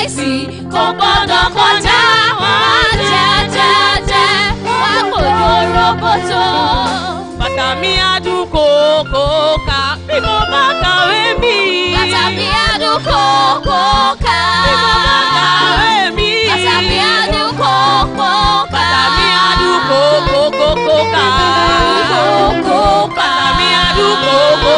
kíyèsí kò gbọ́dọ̀ kọjá wọn jẹ́jẹ́jẹ́ wọ́n kò lóró bọ́tò. Bàtà mi adùn kòkòkà bí mo bá kàwé mi. Bàtà mi adùn kòkòkà bí mo bá kàwé mi. Bàtà mi adùn kòkòkà. Bàtà mi adùn kòkòkà. Bàtà mi adùn kòkòkà.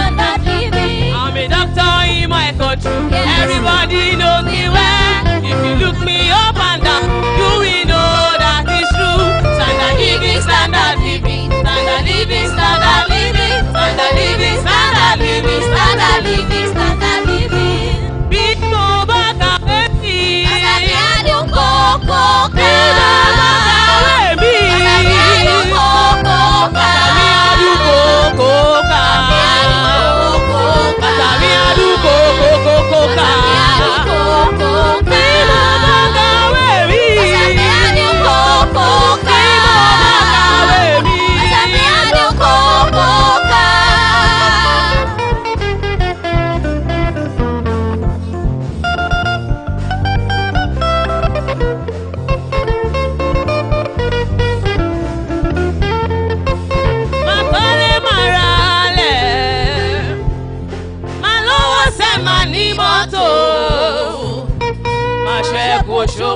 I'm a doctor in my country. Everybody knows me well. If you look me up and down, you will know that it's true. Standard living, standard living, standard living, standard living, standard living, standard living, standard living, standard living. Big no baka baby. Bàtà mi adùn kòkòkà. Big no baka baby. Bàtà mi adùn kòkòkà. Bàtà mi adùn kòkòkà.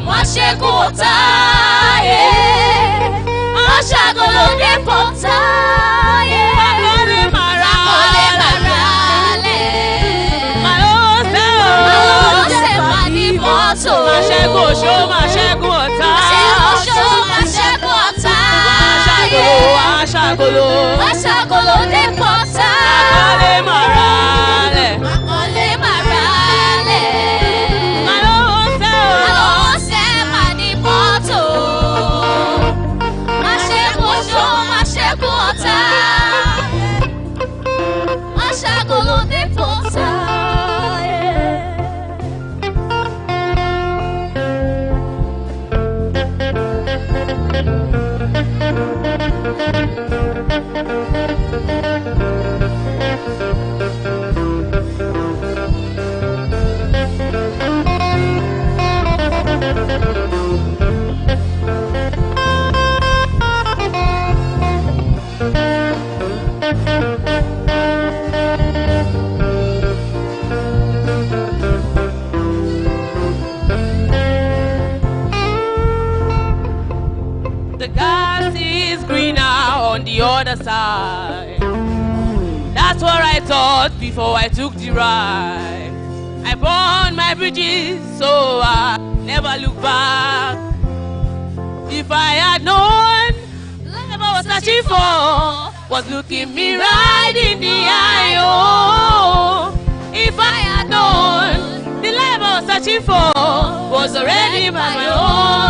Masheko taye, mashagolo de potaye, Makole marale, malose mani moto, masheko show, masheko taye, mashagolo de potaye, Makole marale, the other side. That's what I thought before I took the ride. I burned my bridges, so I never look back. If I had known, the life I was searching for was looking me right in the eye. Oh, if I had known, the life I was searching for was already by my own.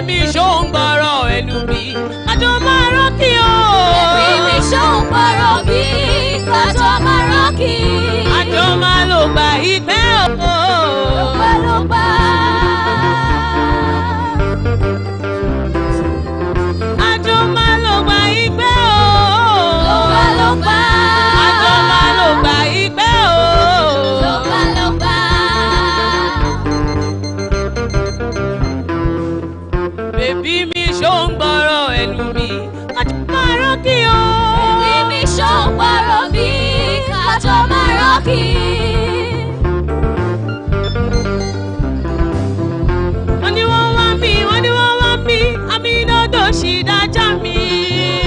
mi ṣó ń gbọ́rọ̀ ẹnu mi kájọ máa rọ́ọ̀kì o. Bébí mi ṣó ń gbọ́rọ̀ mi kájọ máa rọ́ọ̀kì. Àjọ máa lò gbà ìgbẹ́ o. Lọ́pàlọ́pà. Àjọ máa lò gbà ìgbẹ́ o. Lọ́pàlọ́pà. Àjọ máa lò gbà ìgbẹ́ o. Lọ́pàlọ́pà. Bébí mi ṣó ń gbọ́rọ̀ ẹnu mi kájọ máa rọ́ọ̀kì o. Bébí mi ṣó ń gbọ́rọ̀ mi kájọ máa rọ́ọ̀kì. Wọ́n ní wọ́n wá mi, wọ́n ní wọ́n wá mi, àmì iná tó ṣì dájà mi.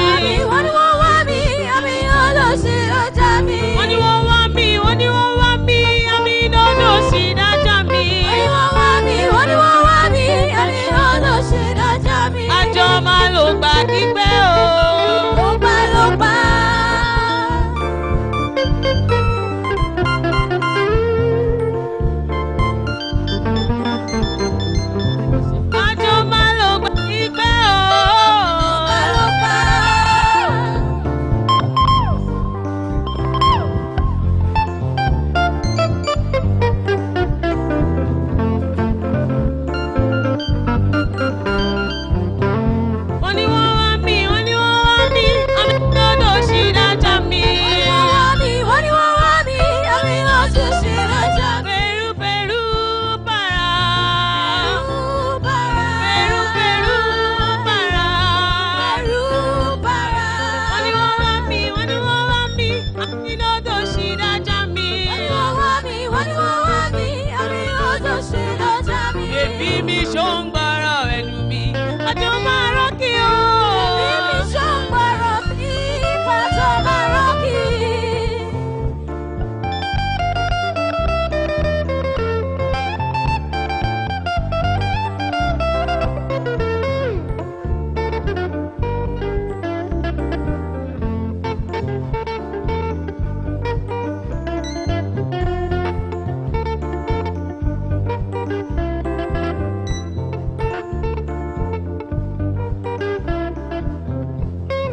Wọ́n ní wọ́n wá mi, àmì olóṣì lọ́jà mi. Wọ́n ní wọ́n wá mi, wọ́n ní wọ́n wá mi, àmì iná tó ṣì dájà mi. Wọ́n ní wọ́n wá mi, wọ́n ní wọ́n wá mi, àmì olóṣì lọ́jà mi. Àjọ máa lò gbà kígbẹ́ o. Lọ́pàlọ́pà. Àjọ máa lò gbà kígbẹ́ o. Lọ́pàlọ́pà. Wọ́n ní wọ́n wá mi, wọ́n ní wọ́n wá mi, àmì iná tó ṣì dájà mi. Wọ́n ní wọ́n wá mi, àmì olóṣì lọ́jà mi. Pẹ̀rú pẹ̀rú para. Bàrà. Pẹ̀rú pẹ̀rú para. Ẹrú bàrà. Wọ́n ní wọ́n wá mi, wọ́n ní wọ́n wá mi, àmì iná tó ṣì dájà mi. Wọ́n ní wọ́n wá mi, wọ́n ní wọ́n wá mi, àmì olóṣì lọ́jà mi. Bébí mi ṣó ń gbọ́rọ̀ ẹnu mi àjọ máa rọ́ọ̀kì o. Bébí mi ṣó ń gbọ́rọ̀ mi kájọ máa rọ́ọ̀kì.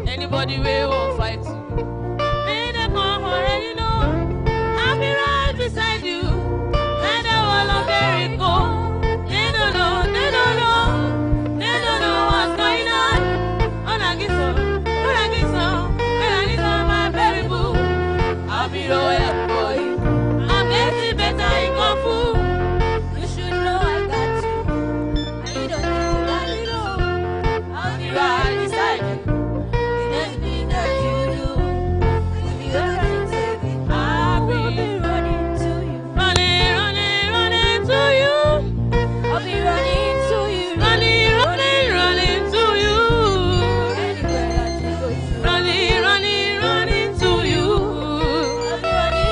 Anybody wey wan fight you, make dem come already know. I'll be right beside you. Let the wall of Jericho. They don't know, they don't know, they don't know what's going on. Onagiso, my baby boo. I'll be royal boy. I'm getting better in Kung Fu. You should know I got you. And you don't need to let me know. I'll be right beside you. Anything that you do, if you're running to me, I will be running to you. Running, running, running to you. I'll be running to you. Running, running, running to you. Anywhere that you go to. Running, running, running to you. I'll be running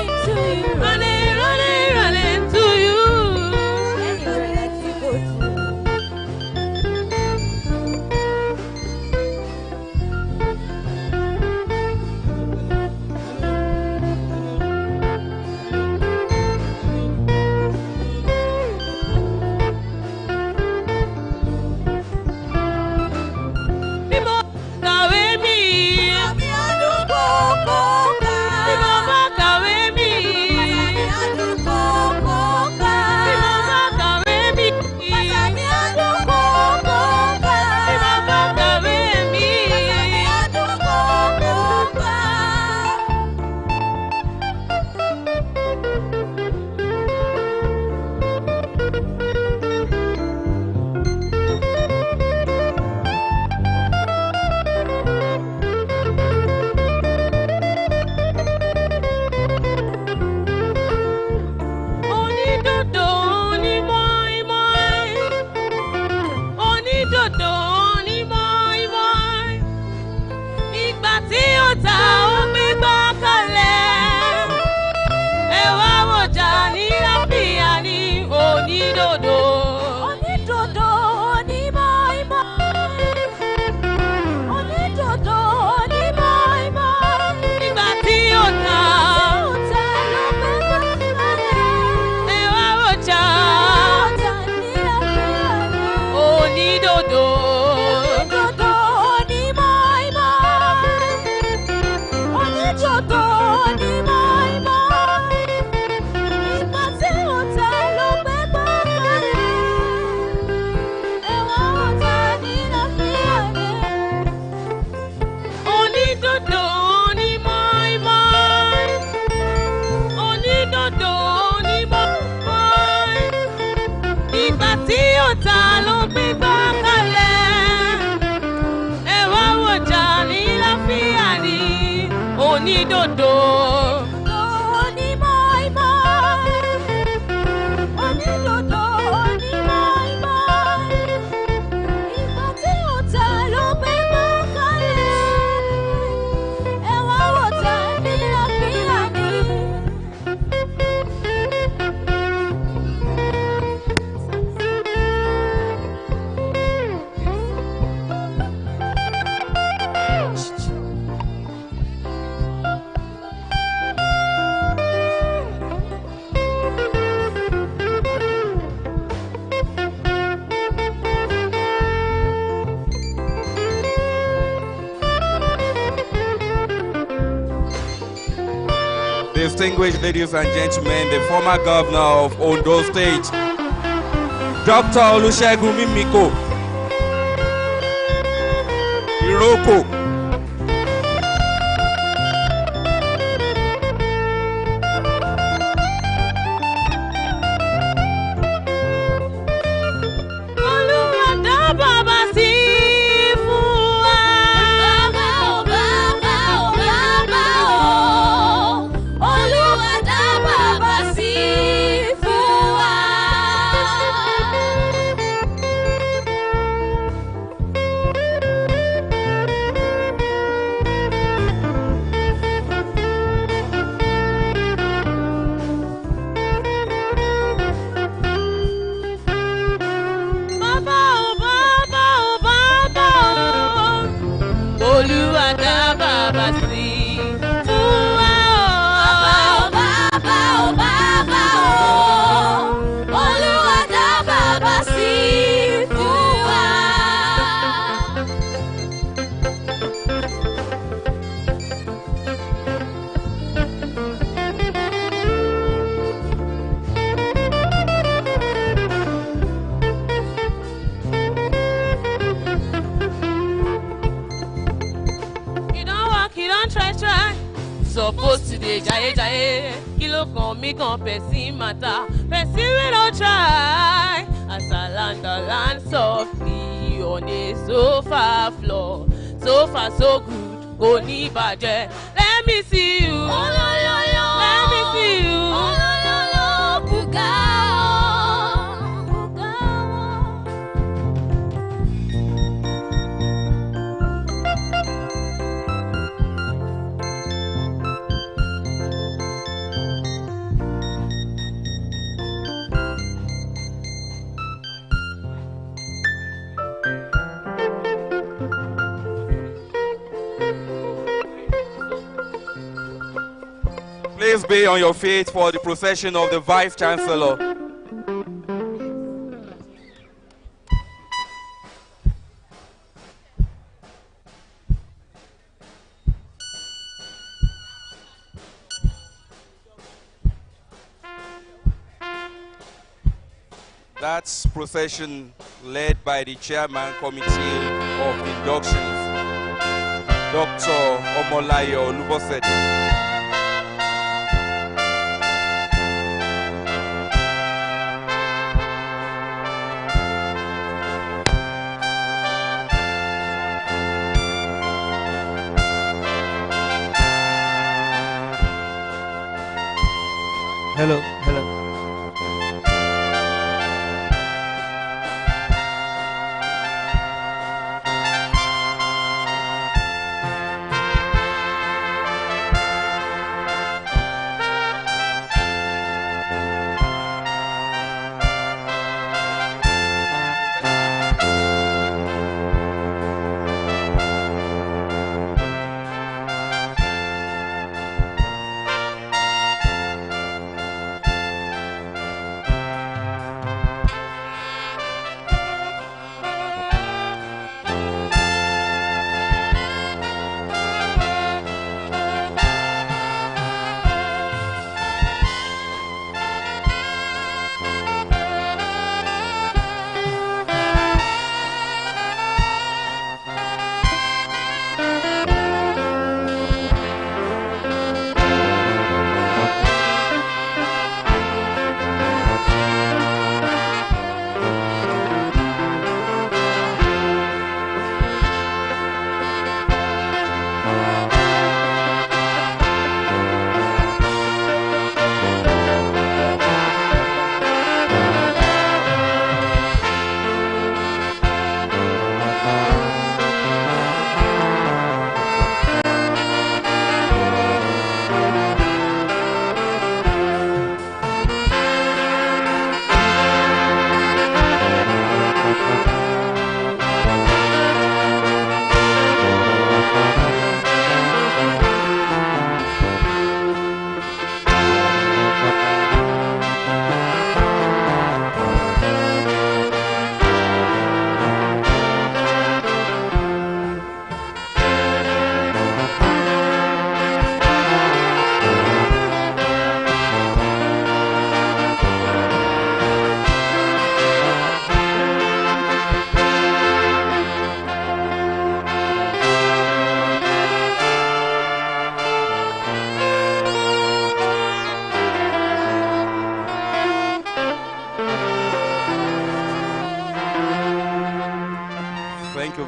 distinguished ladies and gentlemen, the former governor of Ondo State, Dr. Olusegun Mimiko Iroko. Supposed to dey jaye jaye, kilo kan mi kan person matter, person wey don try. As I land softly on a sofa floor, so far so good, kò ní bàjẹ́. Let me see you, let me see you. Please be on your feet for the procession of the Vice Chancellor. That's procession led by the Chairman Committee of Inductions, Dr. Omolayo Olubosede. Hello.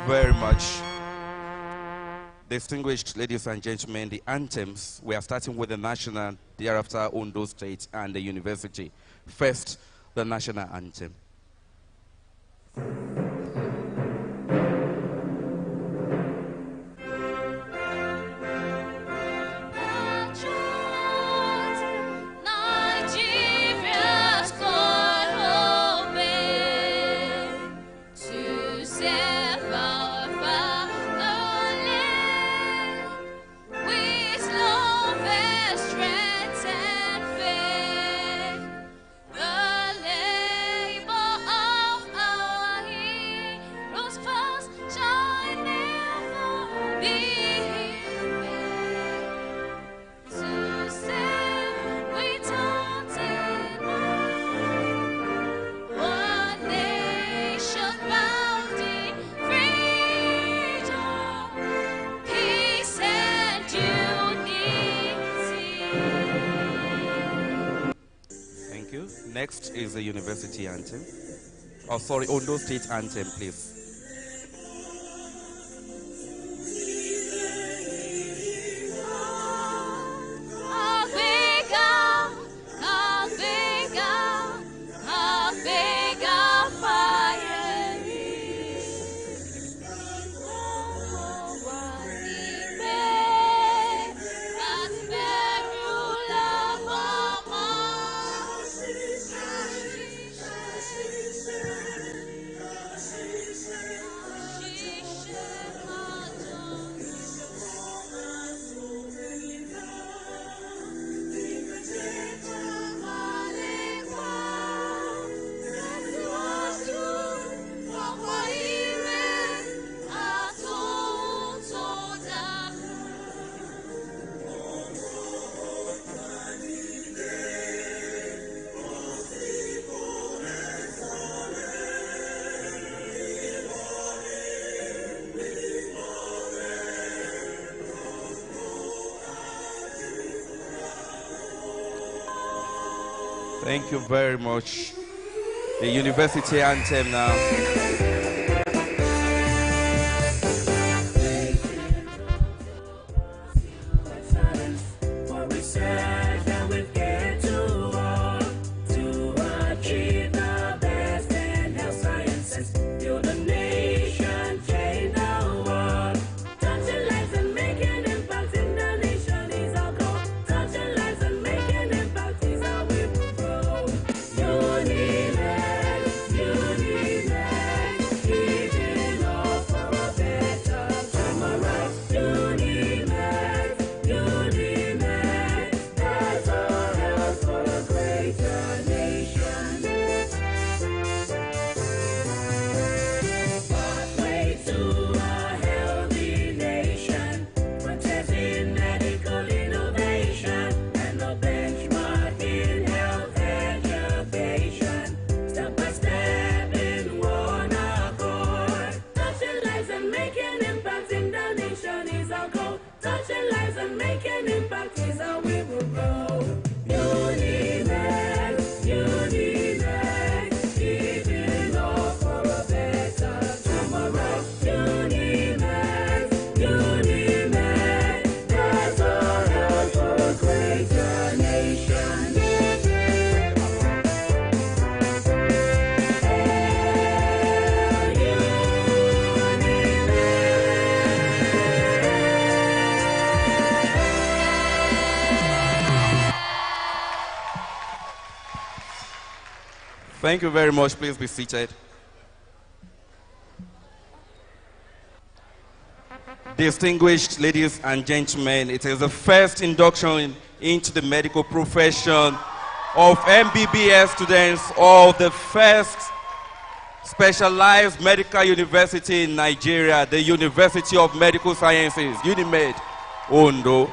very much. Distinguished ladies and gentlemen, the anthems, we are starting with the national, thereafter Ondo State and the university. First, the national anthem. Next is the university anthem. Oh, sorry, Ondo State anthem, please. Thank you very much. The university anthem now. Thank you very much. Please be seated. Distinguished ladies and gentlemen, it is the first induction into the medical profession of MBBS students of the first specialized medical university in Nigeria, the University of Medical Sciences, UNIMED, Ondo.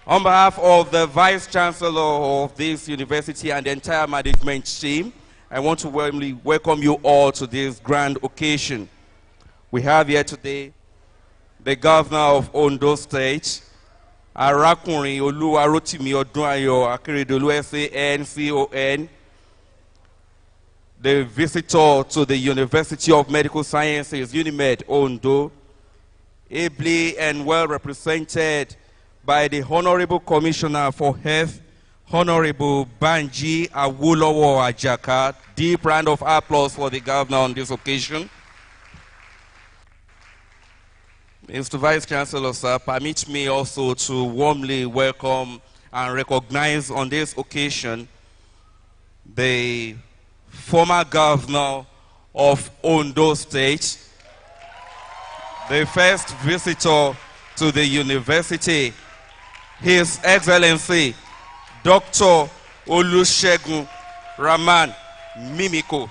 On behalf of the Vice Chancellor of this university and the entire management team, I want to warmly welcome you all to this grand occasion. We have here today the Governor of Ondo State, Arakunrin Oluwarotimi Odunayo Akeredolu SAN, CON, the visitor to the University of Medical Sciences, UNIMED, Ondo, ably and well represented by the Honorable Commissioner for Health, Honorable Banji Awolowo Ajaka. Deep round of applause for the governor on this occasion. Mr. Vice Chancellor, sir, permit me also to warmly welcome and recognize on this occasion the former governor of Ondo State, the first visitor to the university, His Excellency Dr. Olusegun Rahman Mimiko.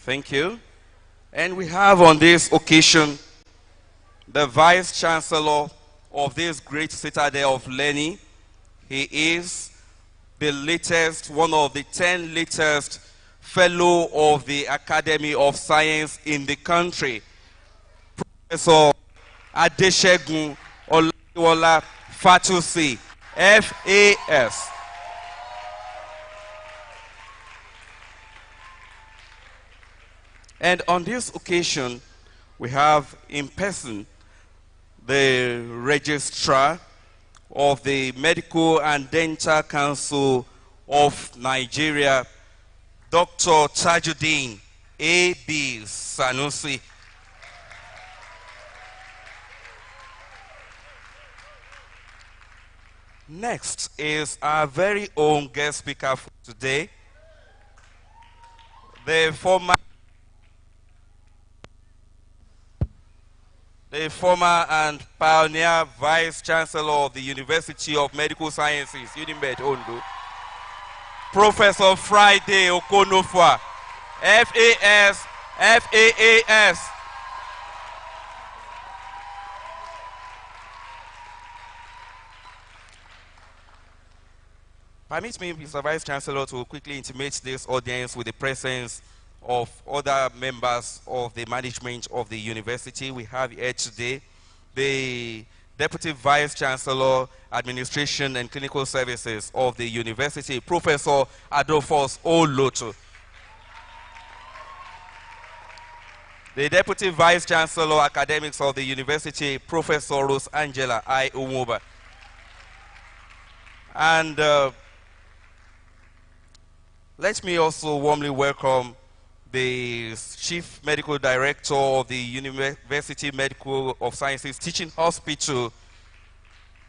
Thank you. And we have on this occasion the Vice Chancellor of this great citadel of learning. He is the latest, one of the 10 latest fellow of the Academy of Science in the country, Professor Adesegun Olaiwola Fatusi, FAS. And on this occasion, we have in person the Registrar of the Medical and Dental Council of Nigeria, Dr. Tajuddin A.B. Sanusi. Next is our very own guest speaker for today, the former and pioneer Vice Chancellor of the University of Medical Sciences, UNIMED Ondo, Professor Friday Okonofua, FAS, FAAS. Permit me, Mr. Vice Chancellor, to quickly intimate this audience with the presence of other members of the management of the university. We have here today the Deputy Vice Chancellor, Administration and Clinical Services of the university, Professor Adolphus Oloto. The Deputy Vice Chancellor, Academics of the university, Professor Rose Angela I. Umuba. And let me also warmly welcome the Chief Medical Director of the University Medical of Sciences Teaching Hospital,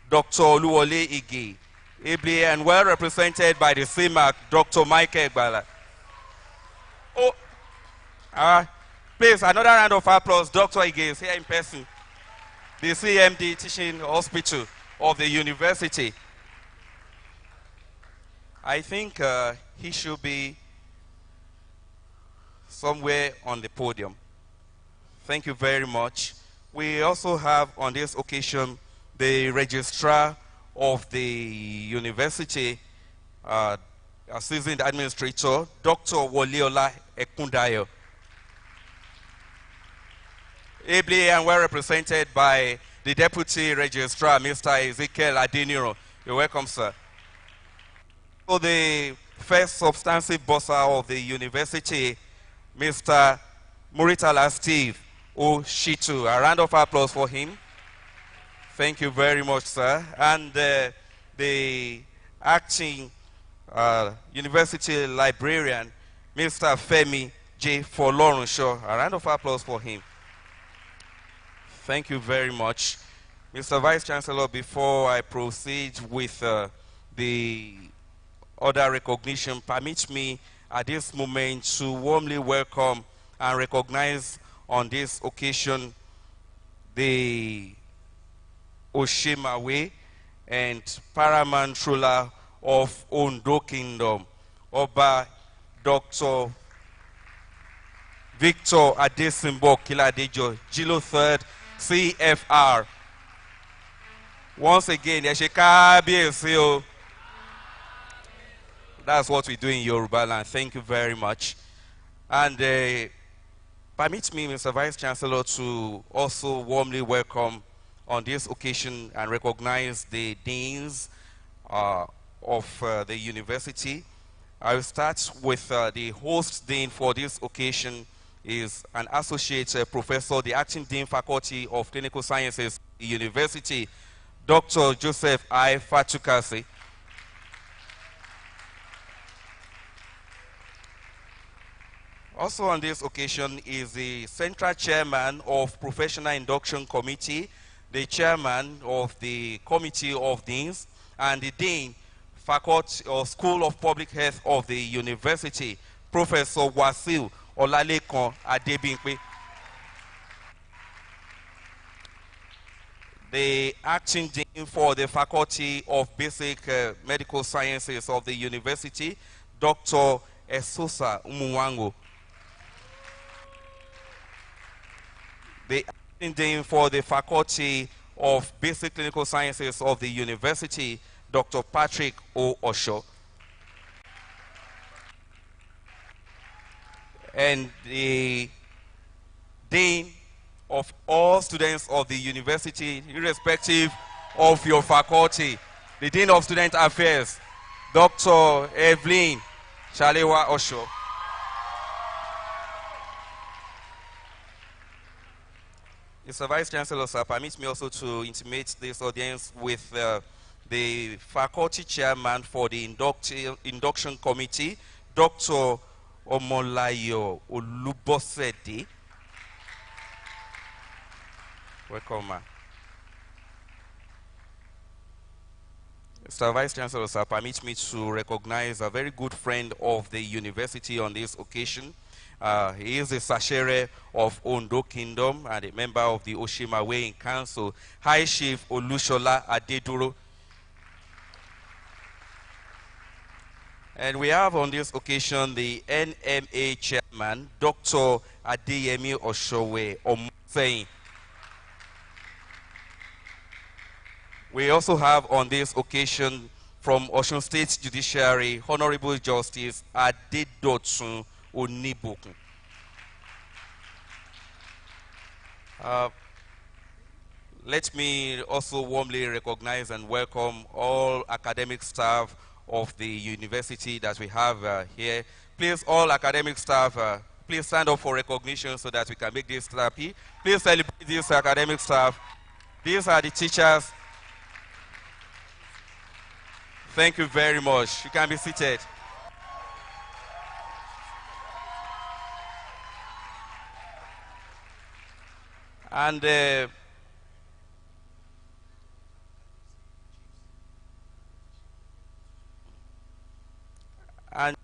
Dr. Oluwole Ige, ably and well represented by the CMAC, Dr. Michael Gbala. Oh, please, another round of applause. Dr. Ige is here in person, the CMD Teaching Hospital of the university. I think he should be somewhere on the podium. Thank you very much. We also have on this occasion the Registrar of the university, Assistant Administrator, Dr. Woliola Ekundayo. Ably and well represented by the Deputy Registrar, Mr. Ezekiel Adeniro. You're welcome, sir. So the first substantive bursar of the university, Mr. Muritala Steve Oshitu. A round of applause for him. Thank you very much, sir. And the acting university librarian, Mr. Femi J. Folorunsho. A round of applause for him. Thank you very much. Mr. Vice Chancellor, before I proceed with the other recognition, permit me at this moment to warmly welcome and recognize on this occasion the Oshimawe and paramount ruler of Ondo Kingdom, Oba Dr. Victor Adesimbo Kiladejo, Jilo 3rd, CFR. Once again, that's what we do in Yoruba land. Thank you very much. And permit me, Mr. Vice Chancellor, to also warmly welcome on this occasion and recognize the deans of the university. I will start with the host dean for this occasion is an associate professor, the acting dean faculty of clinical sciences, university, Dr. Joseph I. Fatukasi. Also on this occasion is the central chairman of professional induction committee, the chairman of the committee of deans, and the dean faculty or school of public health of the university, Professor Wasil Olalekan Adebimpe. The acting dean for the faculty of basic medical sciences of the university, Dr. Esosa Umuwango. The acting dean for the faculty of basic clinical sciences of the university, Dr. Patrick O. Osho. And the dean of all students of the university, irrespective of your faculty, the dean of student affairs, Dr. Evelyn Shalewa Osho. Mr. Vice Chancellor, sir, permit me also to intimate this audience with the faculty chairman for the induction committee, Dr. Omolayo Olubosedi. Welcome, ma. Mr. Vice Chancellor, sir, permit me to recognize a very good friend of the university on this occasion. He is a Sachere of Ondo Kingdom and a member of the Oshima Weighing Council, High Chief Olushola Adeduro. And we have on this occasion the NMA chairman, Dr. Adeyemi Oshowe Omoseyin. We also have on this occasion from Osun State Judiciary, Honorable Justice Adedotun Onibokun. Let me also warmly recognize and welcome all academic staff of the university that we have here. Please, all academic staff, please stand up for recognition so that we can make this happy. Please celebrate this academic staff. These are the teachers. Thank you very much. You can be seated. And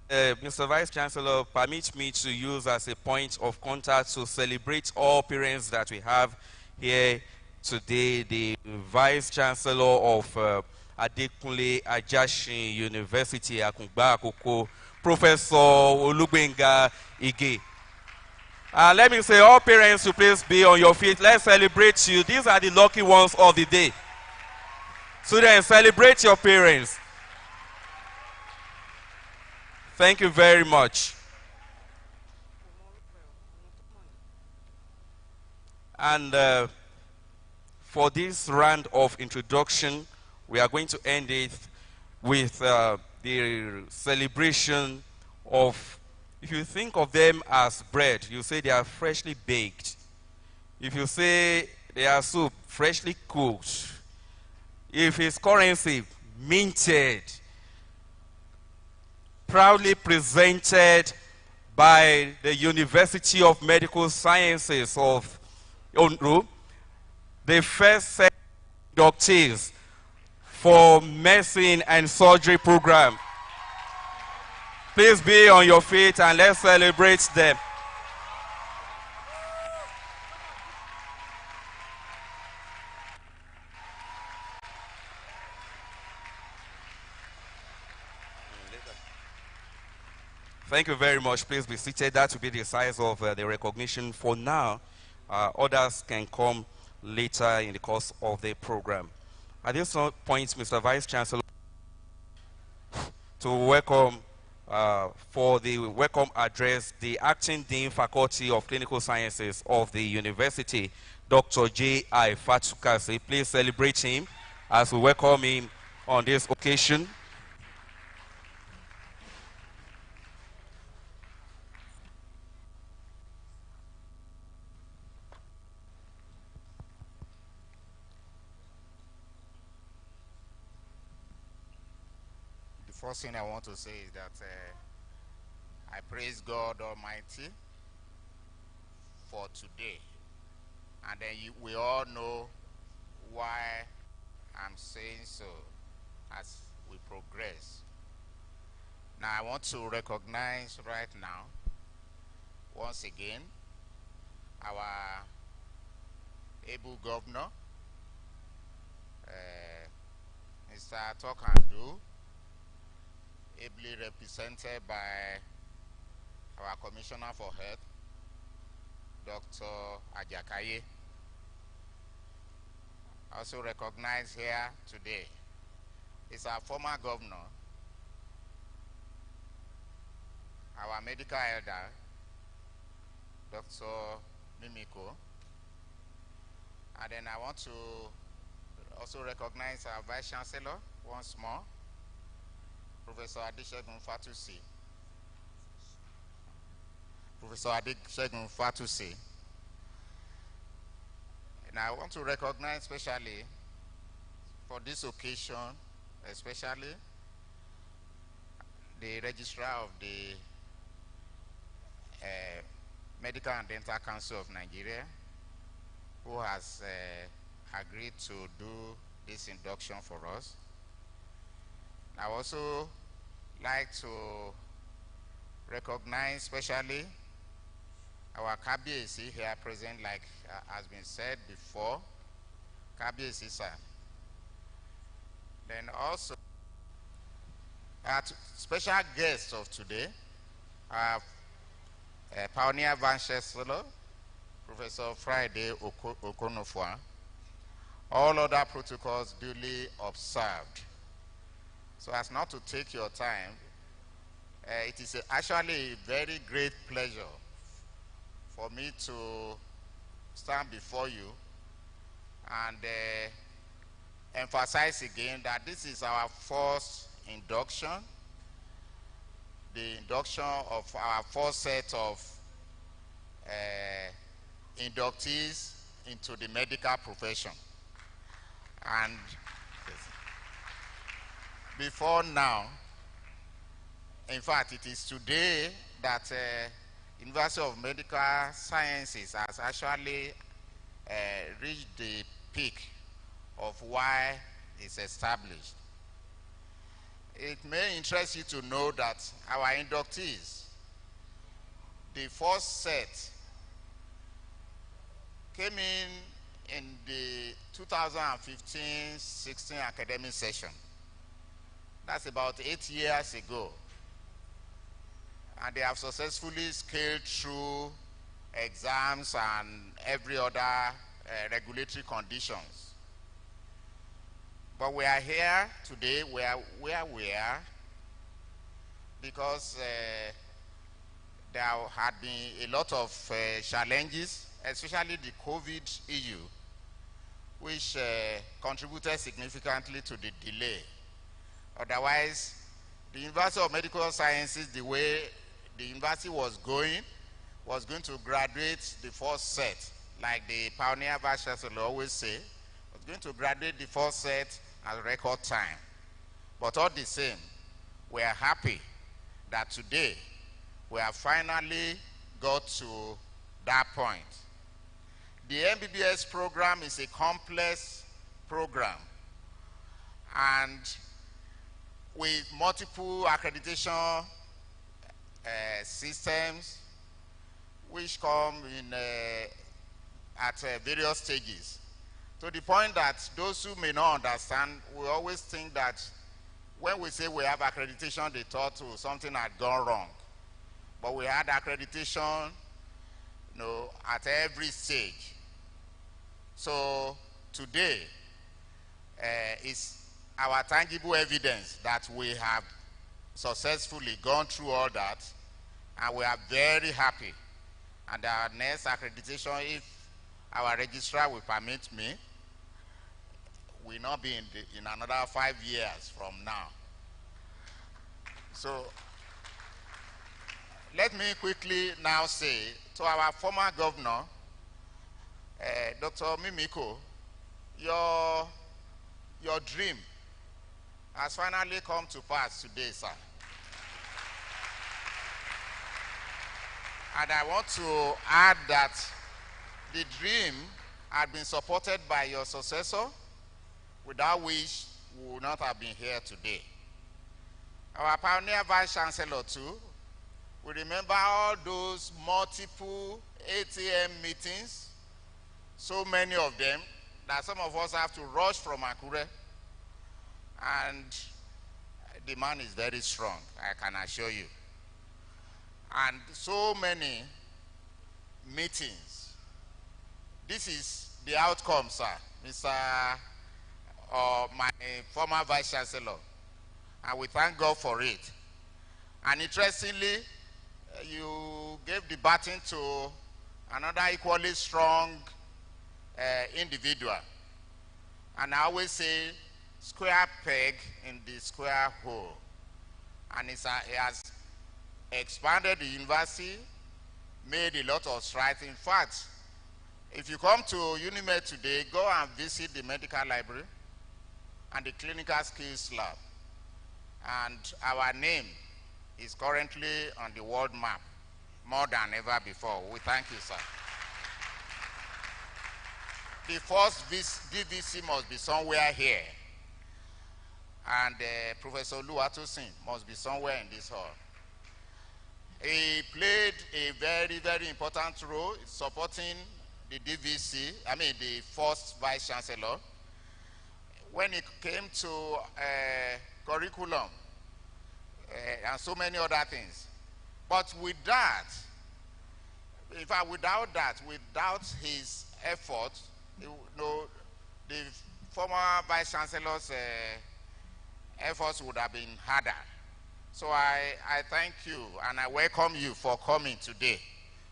Mr. Vice Chancellor, permit me to use as a point of contact to celebrate all parents that we have here today. The Vice Chancellor of Adekunle Ajashin University, Akungba Akoko, Professor Olugbenga Ige. Let me say, all parents should please be on your feet. Let's celebrate you. These are the lucky ones of the day. Students, celebrate your parents. Thank you very much. And for this round of introduction, we are going to end it with the celebration of, if you think of them as bread, you say they are freshly baked. If you say they are soup, freshly cooked. If it's currency, minted. Proudly presented by the University of Medical Sciences of Ondo, the first set of inductees for medicine and surgery program. Please be on your feet and let's celebrate them. Thank you very much. Please be seated. That will be the size of the recognition for now. Others can come later in the course of the program. At this point, Mr. Vice Chancellor, to welcome for the welcome address, the Acting Dean Faculty of Clinical Sciences of the University, Dr. J.I. Fatukasi. Please celebrate him as we welcome him on this occasion. The first thing I want to say is that I praise God Almighty for today. And then we all know why I'm saying so as we progress. Now I want to recognize right now, once again, our able governor, Mr. Tokandu, ably represented by our Commissioner for Health, Dr. Ajakaye. Also recognized here today is our former governor, our medical elder, Dr. Mimiko. And then I want to also recognize our Vice Chancellor once more, Professor Adeshegun Fatusi. Professor Adeshegun Fatusi. And I want to recognize especially for this occasion, especially the Registrar of the Medical and Dental Council of Nigeria, who has agreed to do this induction for us. I also like to recognize especially our Kabiyesi here present, like has been said before, Kabiyesi sir. Then also, our special guest of today, our Pioneer Vice Chancellor, Professor Friday Okonofua. All other protocols duly observed. So as not to take your time, it is actually a very great pleasure for me to stand before you and emphasize again that this is our first induction, the induction of our first set of inductees into the medical profession. And before now, in fact, it is today that University of Medical Sciences has actually reached the peak of why it's established. It may interest you to know that our inductees, the first set, came in the 2015-16 academic session. That's about 8 years ago. And they have successfully scaled through exams and every other regulatory conditions. But we are here today where we are because there had been a lot of challenges, especially the COVID issue, which contributed significantly to the delay. Otherwise, the University of Medical Sciences, the way the university was going to graduate the first set, like the Pioneer Vice Chancellor always say, was going to graduate the first set at record time. But all the same, we are happy that today we have finally got to that point. The MBBS program is a complex program, and with multiple accreditation systems which come in at various stages, to the point that those who may not understand will always think that when we say we have accreditation, they thought something had gone wrong. But we had accreditation, at every stage. So today is our tangible evidence that we have successfully gone through all that, and we are very happy. And our next accreditation, if our registrar will permit me, will not be in another 5 years from now. So let me quickly now say to our former governor, Dr. Mimiko, your dream has finally come to pass today, sir. And I want to add that the dream had been supported by your successor, without which we would not have been here today. Our pioneer Vice Chancellor too, we remember all those multiple ATM meetings, so many of them, that some of us have to rush from Akure, and the man is very strong, I can assure you. And so many meetings. This is the outcome, sir, Mr. My former Vice Chancellor, and we thank God for it. And interestingly, you gave the baton to another equally strong individual. And I always say, square peg in the square hole. And it has expanded the university, made a lot of strides. In fact, if you come to Unimed today, go and visit the medical library and the clinical skills lab. And our name is currently on the world map more than ever before. We thank you, sir. The first DVC must be somewhere here. And Professor Luatosin must be somewhere in this hall. He played a very, very important role in supporting the DVC, the first Vice Chancellor, when it came to curriculum and so many other things. But with that, in fact, without his effort, the former Vice Chancellor's efforts would have been harder. So I thank you and I welcome you for coming today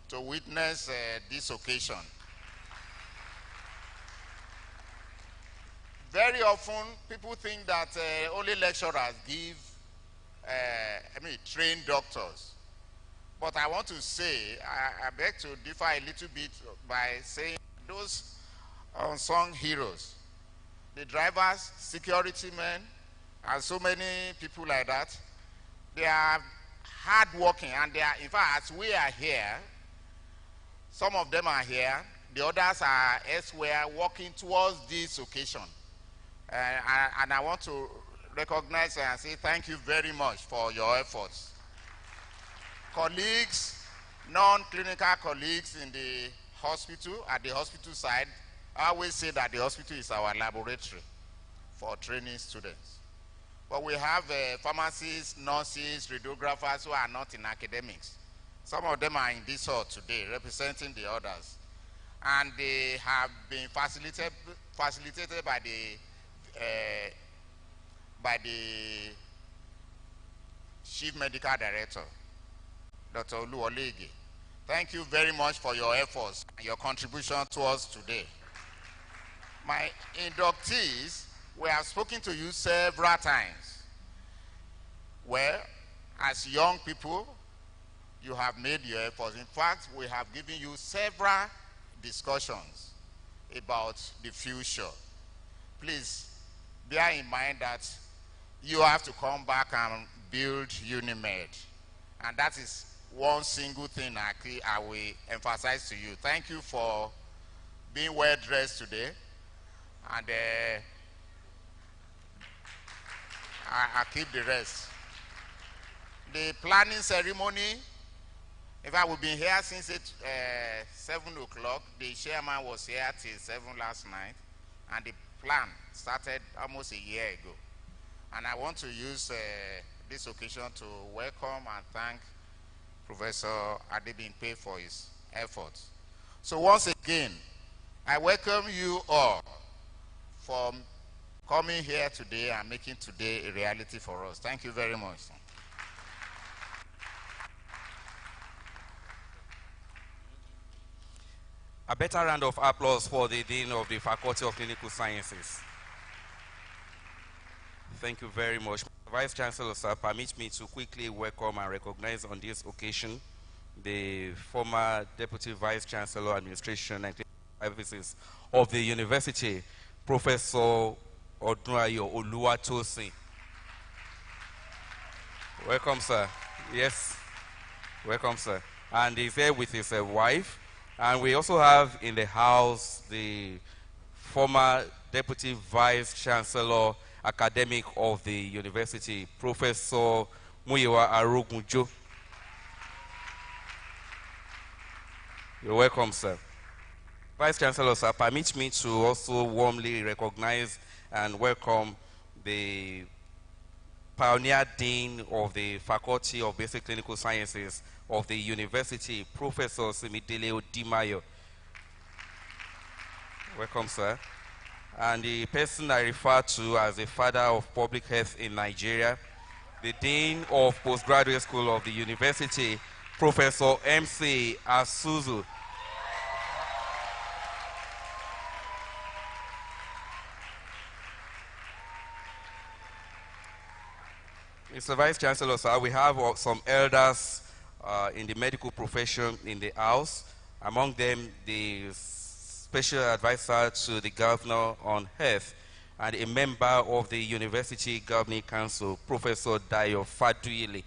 to witness this occasion. Very often, people think that only lecturers give, train doctors. But I want to say, I beg to differ a little bit by saying those unsung heroes, the drivers, security men, and so many people like that, they are hardworking, and they are, in fact, as we are here, some of them are here, the others are elsewhere working towards this occasion. And I want to recognize and say thank you very much for your efforts. Colleagues, non-clinical colleagues in the hospital, at the hospital side, I always say that the hospital is our laboratory for training students. But we have pharmacists, nurses, radiographers who are not in academics. Some of them are in this hall today, representing the others. And they have been facilitated by the Chief Medical Director, Dr. Oluwolege. Thank you very much for your efforts and your contribution to us today. My inductees, we have spoken to you several times. Well, as young people, you have made your efforts. In fact, we have given you several discussions about the future. Please bear in mind that you have to come back and build Unimed. And that is one single thing I will emphasize to you. Thank you for being well dressed today. And I'll keep the rest. The planning ceremony, in fact, we've been here since 7 o'clock. The chairman was here till 7 last night. And the plan started almost a year ago. And I want to use this occasion to welcome and thank Professor Adebimpe for his efforts. So once again, I welcome you all for coming here today and making today a reality for us. Thank you very much. A better round of applause for the Dean of the Faculty of Clinical Sciences. Thank you very much. Vice Chancellor, sir, permit me to quickly welcome and recognize on this occasion the former Deputy Vice Chancellor, Administration and Clinical Services of the University, Professor Odunayo Oluwatosin. Welcome, sir. Yes, welcome, sir. And he's here with his wife. And we also have in the house the former Deputy Vice Chancellor, Academic of the University, Professor Muyiwa Arogunjo. You're welcome, sir. Vice Chancellor, sir, permit me to also warmly recognize and welcome the Pioneer Dean of the Faculty of Basic Clinical Sciences of the University, Professor Simidele Odimayo. Welcome, sir. And the person I refer to as the father of public health in Nigeria, the Dean of Postgraduate School of the University, Professor M.C. Asuzu. Mr. Vice Chancellor, sir, we have some elders in the medical profession in the house. Among them, the Special Advisor to the Governor on Health and a member of the University Governing Council, Professor Dayo Faduyili.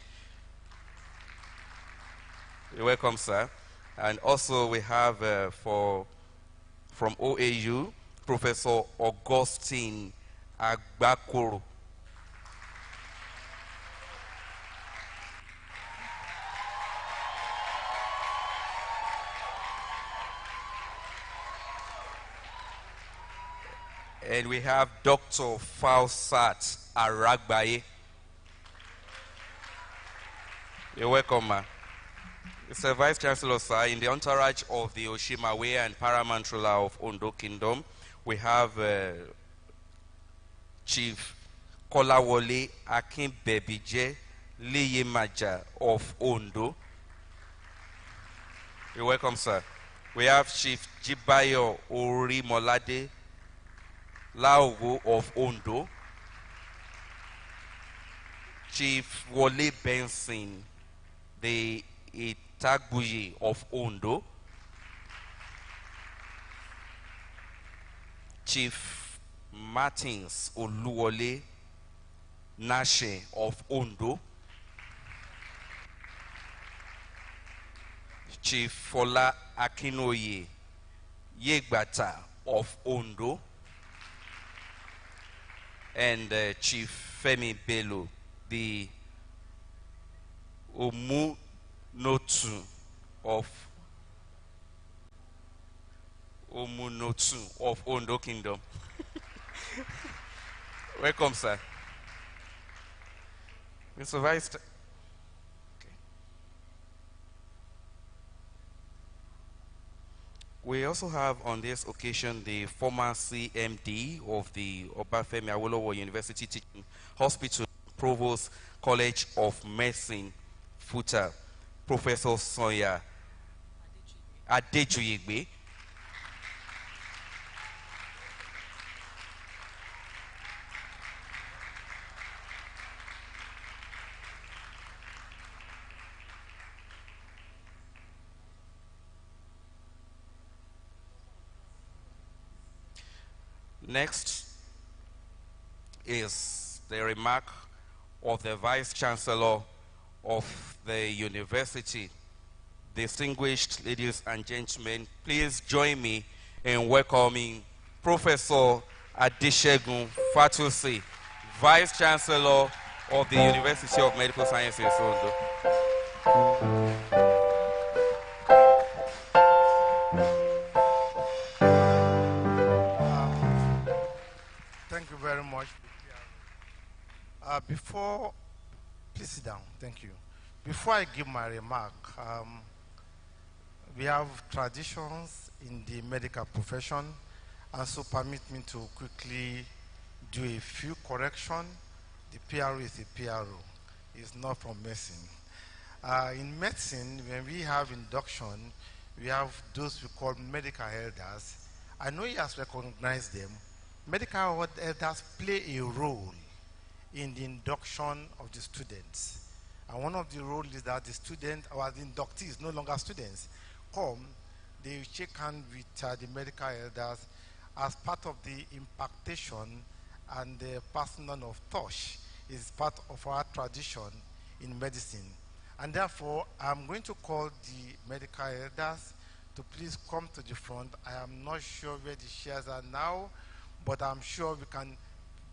You're welcome, sir. And also we have from OAU, Professor Augustine Agbakoro. And we have Dr. Fausat Aragbaye. You're welcome, ma. Mr. Vice Chancellor, sir, in the entourage of the Oshimawe and Paramount ruler of Ondo Kingdom, we have Chief Kolawole Akinbebije Liyemaja of Ondo. You're welcome, sir. We have Chief Jibayo Orimolade Laogo of Ondo, Chief Wole Benson, the Itagbuyi of Ondo, Chief Martins Oluwole Nashe of Ondo, Chief Fola Akinoye Yegbata of Ondo, and Chief Femi Bello, the Omunotu of Ondo Kingdom. Welcome, sir. Mr. Vice. We also have on this occasion the former CMD of the Obafemi Awolowo University Teaching Hospital, Provost College of Medicine, Futa, Professor Sonia Adejuyigbe. Next is the remark of the Vice Chancellor of the University. Distinguished ladies and gentlemen, please join me in welcoming Professor Adesegun Fatusi, Vice Chancellor of the University of Medical Sciences, Ondo. Thank you very much. Please sit down. Thank you. Before I give my remark, we have traditions in the medical profession, and so permit me to quickly do a few corrections. The PRO is a PRO. It's not from medicine. In medicine, when we have induction, we have those we call medical elders. I know he has recognized them. Medical elders play a role in the induction of the students. And one of the roles is that the student or the inductees, no longer students, come, they shake hands with the medical elders as part of the impactation and the passing on of touch is part of our tradition in medicine. And therefore, I'm going to call the medical elders to please come to the front. I am not sure where the chairs are now, but I'm sure we can,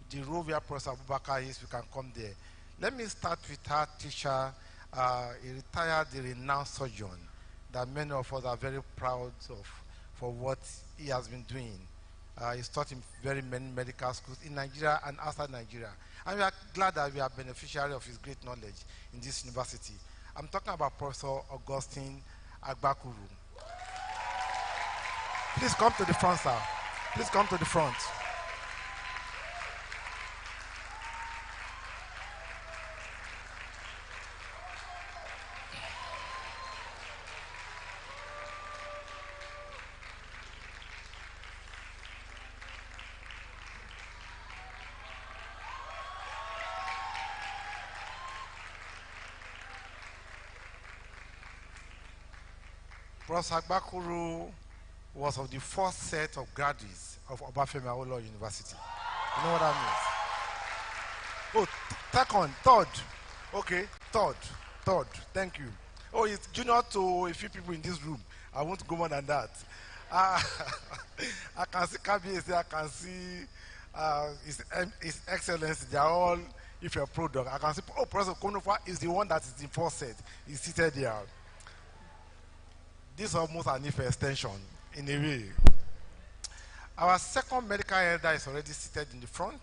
the row where Professor Abubakar is, we can come there. Let me start with our teacher, a retired, renowned surgeon that many of us are very proud of for what he has been doing. He's taught in very many medical schools in Nigeria and outside Nigeria. And we are glad that we are beneficiary of his great knowledge in this university. I'm talking about Professor Augustine Agbakuru. Please come to the front, sir. Please come to the front. Professor Agbakuru was of the first set of graduates of Obafemi Awolowo University. You know what that means? Oh, second, third. Okay, third. Thank you. Oh, it's junior to a few people in this room. I won't go more than that. I can see KBS, I can see His Excellency. They are all, if you're a product, I can see, oh, Professor Konofa is the one that is in first set. He's seated there. This is almost an if extension, in a way. Our second medical elder is already seated in the front.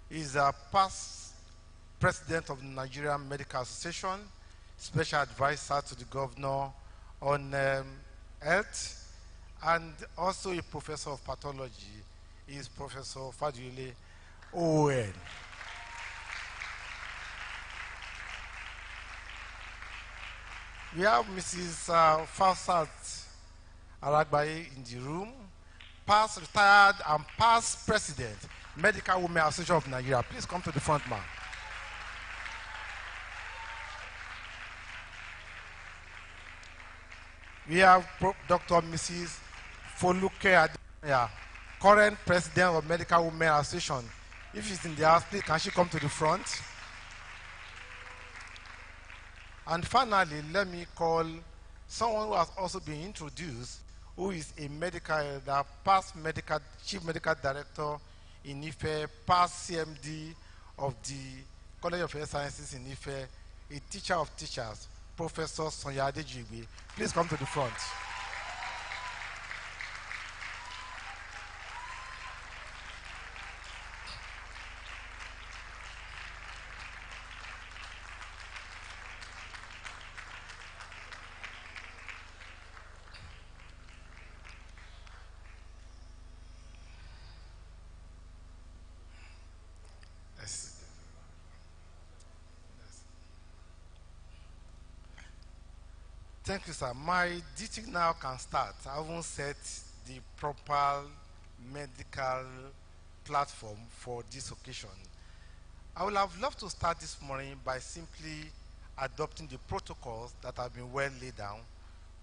He's a past president of the Nigerian Medical Association, special advisor to the governor on health, and also a professor of pathology. He is Professor Fadule Owen. We have Mrs. Fausat Aragbaye in the room, past retired and past president, Medical Women Association of Nigeria. Please come to the front, ma'am. We have Dr. Mrs. Foluke Adeya, current president of Medical Women Association. If she's in the house, please can she come to the front? And finally, let me call someone who has also been introduced, who is a medical elder, past chief medical director in Ife, past CMD of the College of Health Sciences in Ife, a teacher of teachers, Professor Sonya Adejigbe. Please come to the front. Thank you, sir. My duty now can start. I haven't set the proper medical platform for this occasion. I would have loved to start this morning by simply adopting the protocols that have been well laid down,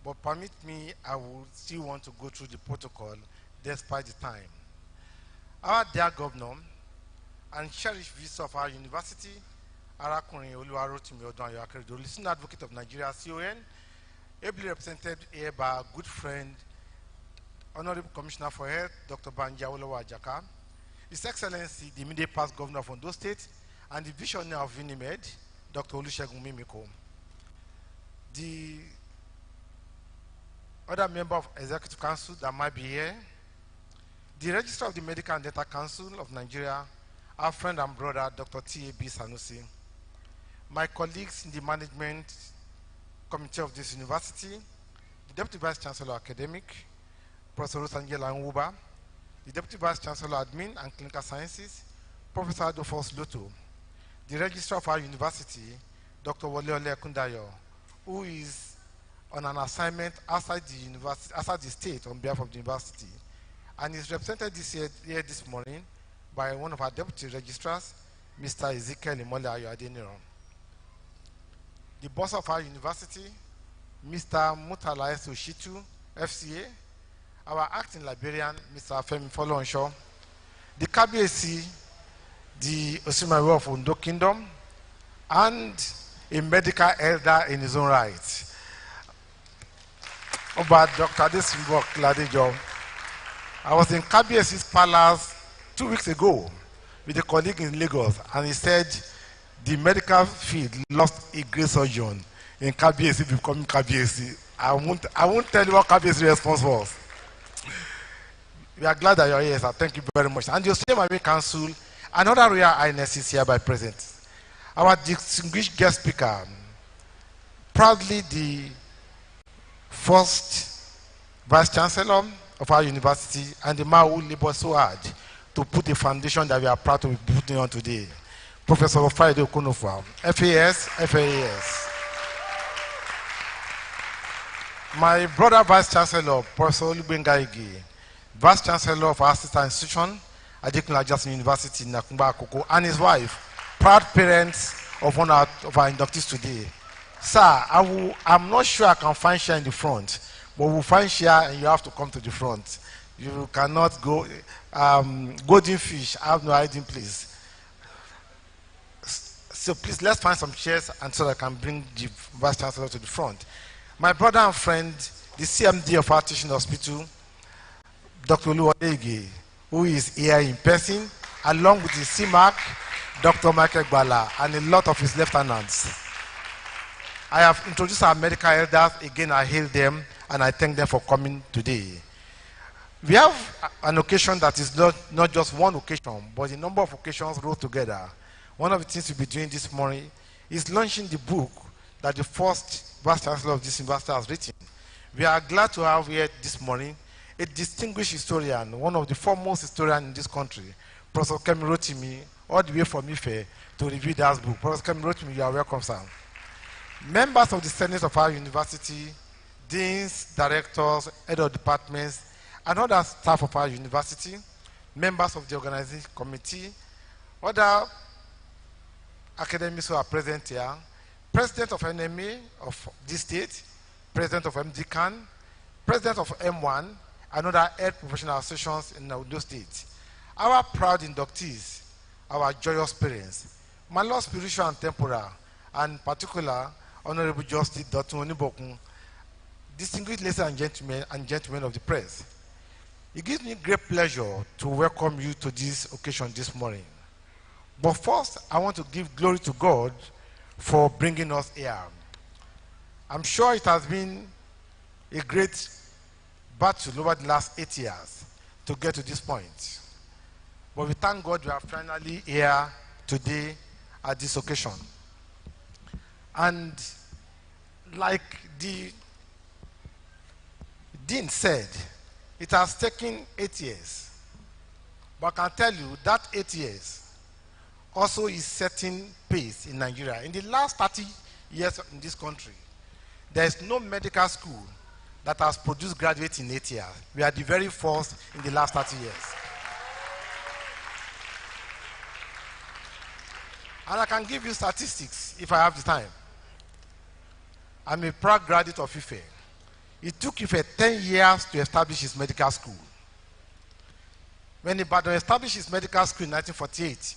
but permit me, I will still want to go through the protocol despite the time. Our dear governor and cherished visitor of our university, Arakunrin Oluwarotimi Odunayo Akeredolu, senior advocate of Nigeria, CON, ably represented here by our good friend, Honorable Commissioner for Health, Dr. Banji Awolowo Ajaka, His Excellency, the immediate past governor of Ondo State, and the visionary of Unimed, Dr. Olusegun Mimiko. The other member of Executive Council that might be here, the Registrar of the Medical and Dental Council of Nigeria, our friend and brother, Dr. T.A.B. Sanusi, my colleagues in the management committee of this university, the Deputy Vice Chancellor Academic, Professor Rosangela Nwuba, the Deputy Vice Chancellor Admin and Clinical Sciences, Professor Adolphus Loto, the Registrar of our university, Dr. Wole Ole Kundayo, who is on an assignment outside the university, outside the state on behalf of the university, and is represented here this morning by one of our deputy registrars, Mr. Ezekiel Imole Ayoadeniran. The boss of our university, Mr. Mutala Sushitu, FCA, our acting librarian, Mr. Femi Folonsho, the KBAC, the Osimawe of Ondo Kingdom, and a medical elder in his own right, about Dr. Adesimbo Kladejo. I was in KBAC's palace 2 weeks ago with a colleague in Lagos, and he said the medical field lost a great surgeon in KBAC becoming KBAC. I won't tell you what KBAC response was. We are glad that you are here, sir. Thank you very much. And the Osei Council, another Royal Highness is hereby present. Our distinguished guest speaker, proudly the first Vice Chancellor of our university and the man who labored so hard to put the foundation that we are proud to be putting on today, Professor Friday Okunofa, FAS. My brother Vice Chancellor, Professor Olubenga Ige, Vice Chancellor of our sister institution, Adekunle Ajasin University, Nakumba Akoko, and his wife, proud parents of one of our inductees today. Sir, I'm not sure I can find share in the front, but we'll find share and you have to come to the front. You cannot go, golden fish, I have no hiding place. So please, let's find some chairs and so that I can bring the Vice Chancellor to the front. My brother and friend, the CMD of our teaching hospital, Dr. Oluwadege, who is here in person, along with his CMAC, Dr. Michael Gbala, and a lot of his lieutenants. I have introduced our medical elders. Again, I hail them and I thank them for coming today. We have an occasion that is not just one occasion, but a number of occasions rolled together. One of the things we'll be doing this morning is launching the book that the first Vice Chancellor of this university has written. We are glad to have here this morning a distinguished historian, one of the foremost historians in this country, Professor Kemi Rotimi, all the way from Ife to review that book. Professor Kemi Rotimi, you are welcome, sir. Members of the Senate of our university, deans, directors, head of departments, and other staff of our university, members of the organizing committee, other academics who are present here, president of NMA of this state, president of MDCAN, president of M1, and other health professional associations in those states. Our proud inductees, our joyous parents, my Lord spiritual and temporal, and in particular, Honorable Justice Dr. Onibokun, distinguished ladies and gentlemen of the press. It gives me great pleasure to welcome you to this occasion this morning. But first, I want to give glory to God for bringing us here. I'm sure it has been a great battle over the last 8 years to get to this point. But we thank God we are finally here today at this occasion. And like the Dean said, it has taken 8 years. But I can tell you that 8 years also is setting pace in Nigeria. In the last 30 years in this country, there is no medical school that has produced graduates in 8 years. We are the very first in the last 30 years. And I can give you statistics if I have the time. I'm a proud graduate of Ife. It took Ife 10 years to establish his medical school. When Ibadan established his medical school in 1948,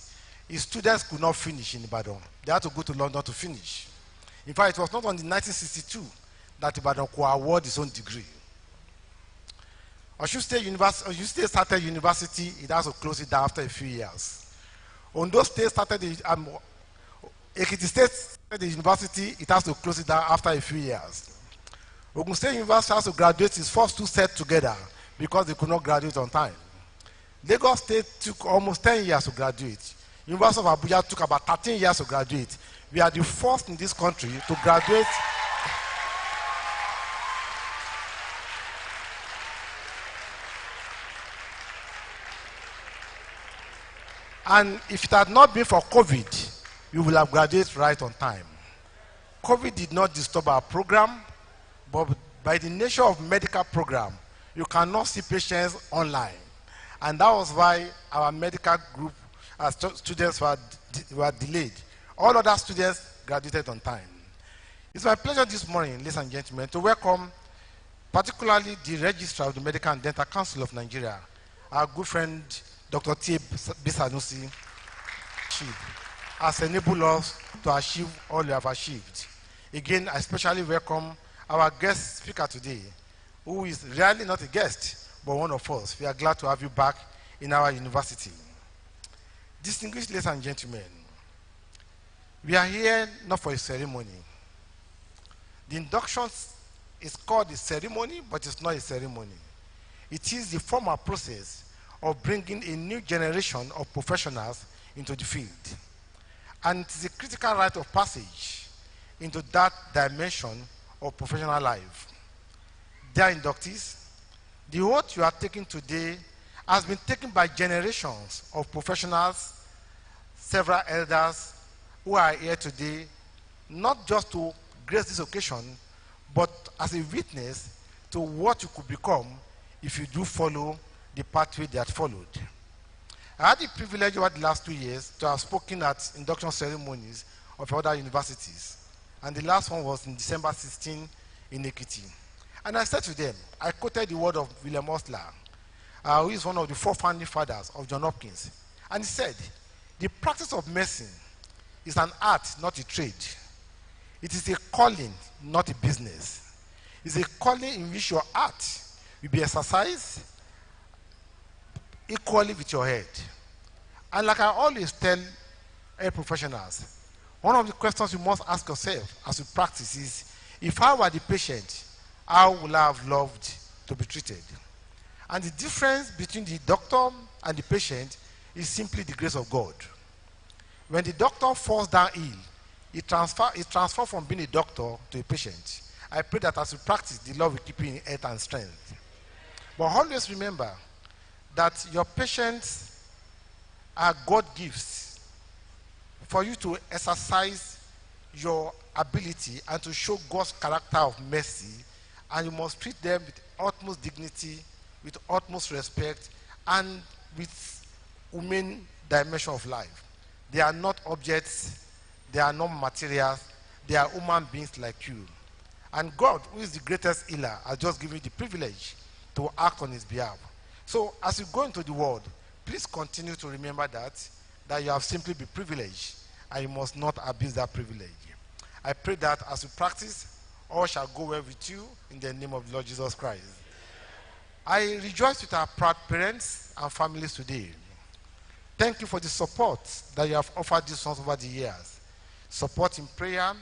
his students could not finish in Ibadan. They had to go to London to finish. In fact, it was not until 1962 that Ibadan could award his own degree. Osun State started university, it has to close it down after a few years. Ondo State started Ekiti State started the university, it has to close it down after a few years. Ogun State University has to graduate its first two sets together because they could not graduate on time. Lagos State took almost 10 years to graduate. University of Abuja took about 13 years to graduate. We are the first in this country to graduate. And if it had not been for COVID, we would have graduated right on time. COVID did not disturb our program. But by the nature of medical program, you cannot see patients online. And that was why our medical group, students were delayed. All other students graduated on time. It's my pleasure this morning, ladies and gentlemen, to welcome particularly the Registrar of the Medical and Dental Council of Nigeria, our good friend, Dr. T. Bisanusi, has enabled us to achieve all we have achieved. Again, I especially welcome our guest speaker today, who is really not a guest, but one of us. We are glad to have you back in our university. Distinguished ladies and gentlemen, we are here not for a ceremony. The induction is called a ceremony, but it's not a ceremony. It is the formal process of bringing a new generation of professionals into the field. And it is a critical rite of passage into that dimension of professional life. Dear inductees, the oath you are taking today has been taken by generations of professionals, several elders who are here today, not just to grace this occasion, but as a witness to what you could become if you do follow the pathway they had followed. I had the privilege over the last 2 years to have spoken at induction ceremonies of other universities. And the last one was in December 16 in Ekiti. And I said to them, I quoted the word of William Osler, who is one of the 4 founding fathers of Johns Hopkins. And he said, the practice of medicine is an art, not a trade. It is a calling, not a business. It's a calling in which your art will be exercised equally with your head. And like I always tell health professionals, one of the questions you must ask yourself as you practice is, if I were the patient, how would I have loved to be treated? And the difference between the doctor and the patient is simply the grace of God. When the doctor falls down ill, it transfers from being a doctor to a patient. I pray that as you practice, the Lord will keep you in health and strength. But always remember that your patients are God gifts for you to exercise your ability and to show God's character of mercy, and you must treat them with utmost dignity, with utmost respect, and with human dimension of life. They are not objects, they are not materials, they are human beings like you. And God, who is the greatest healer, has just given you the privilege to act on his behalf. So as you go into the world, please continue to remember that you have simply been privileged, and you must not abuse that privilege. I pray that as you practice, all shall go well with you in the name of the Lord Jesus Christ. I rejoice with our proud parents and families today. Thank you for the support that you have offered these ones over the years. Support in prayer,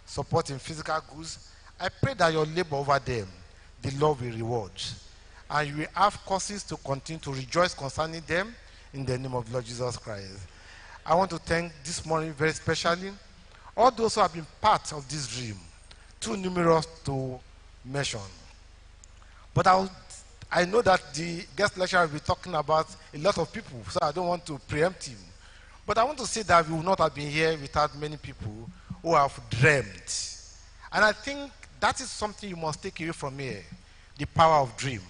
support in physical goods. I pray that your labor over them, the Lord will reward. And you will have causes to continue to rejoice concerning them in the name of the Lord Jesus Christ. I want to thank this morning very specially all those who have been part of this dream, too numerous to mention. But I know that the guest lecturer will be talking about a lot of people, so I don't want to preempt him. But I want to say that we would not have been here without many people who have dreamed. And I think that is something you must take away from here, the power of dream.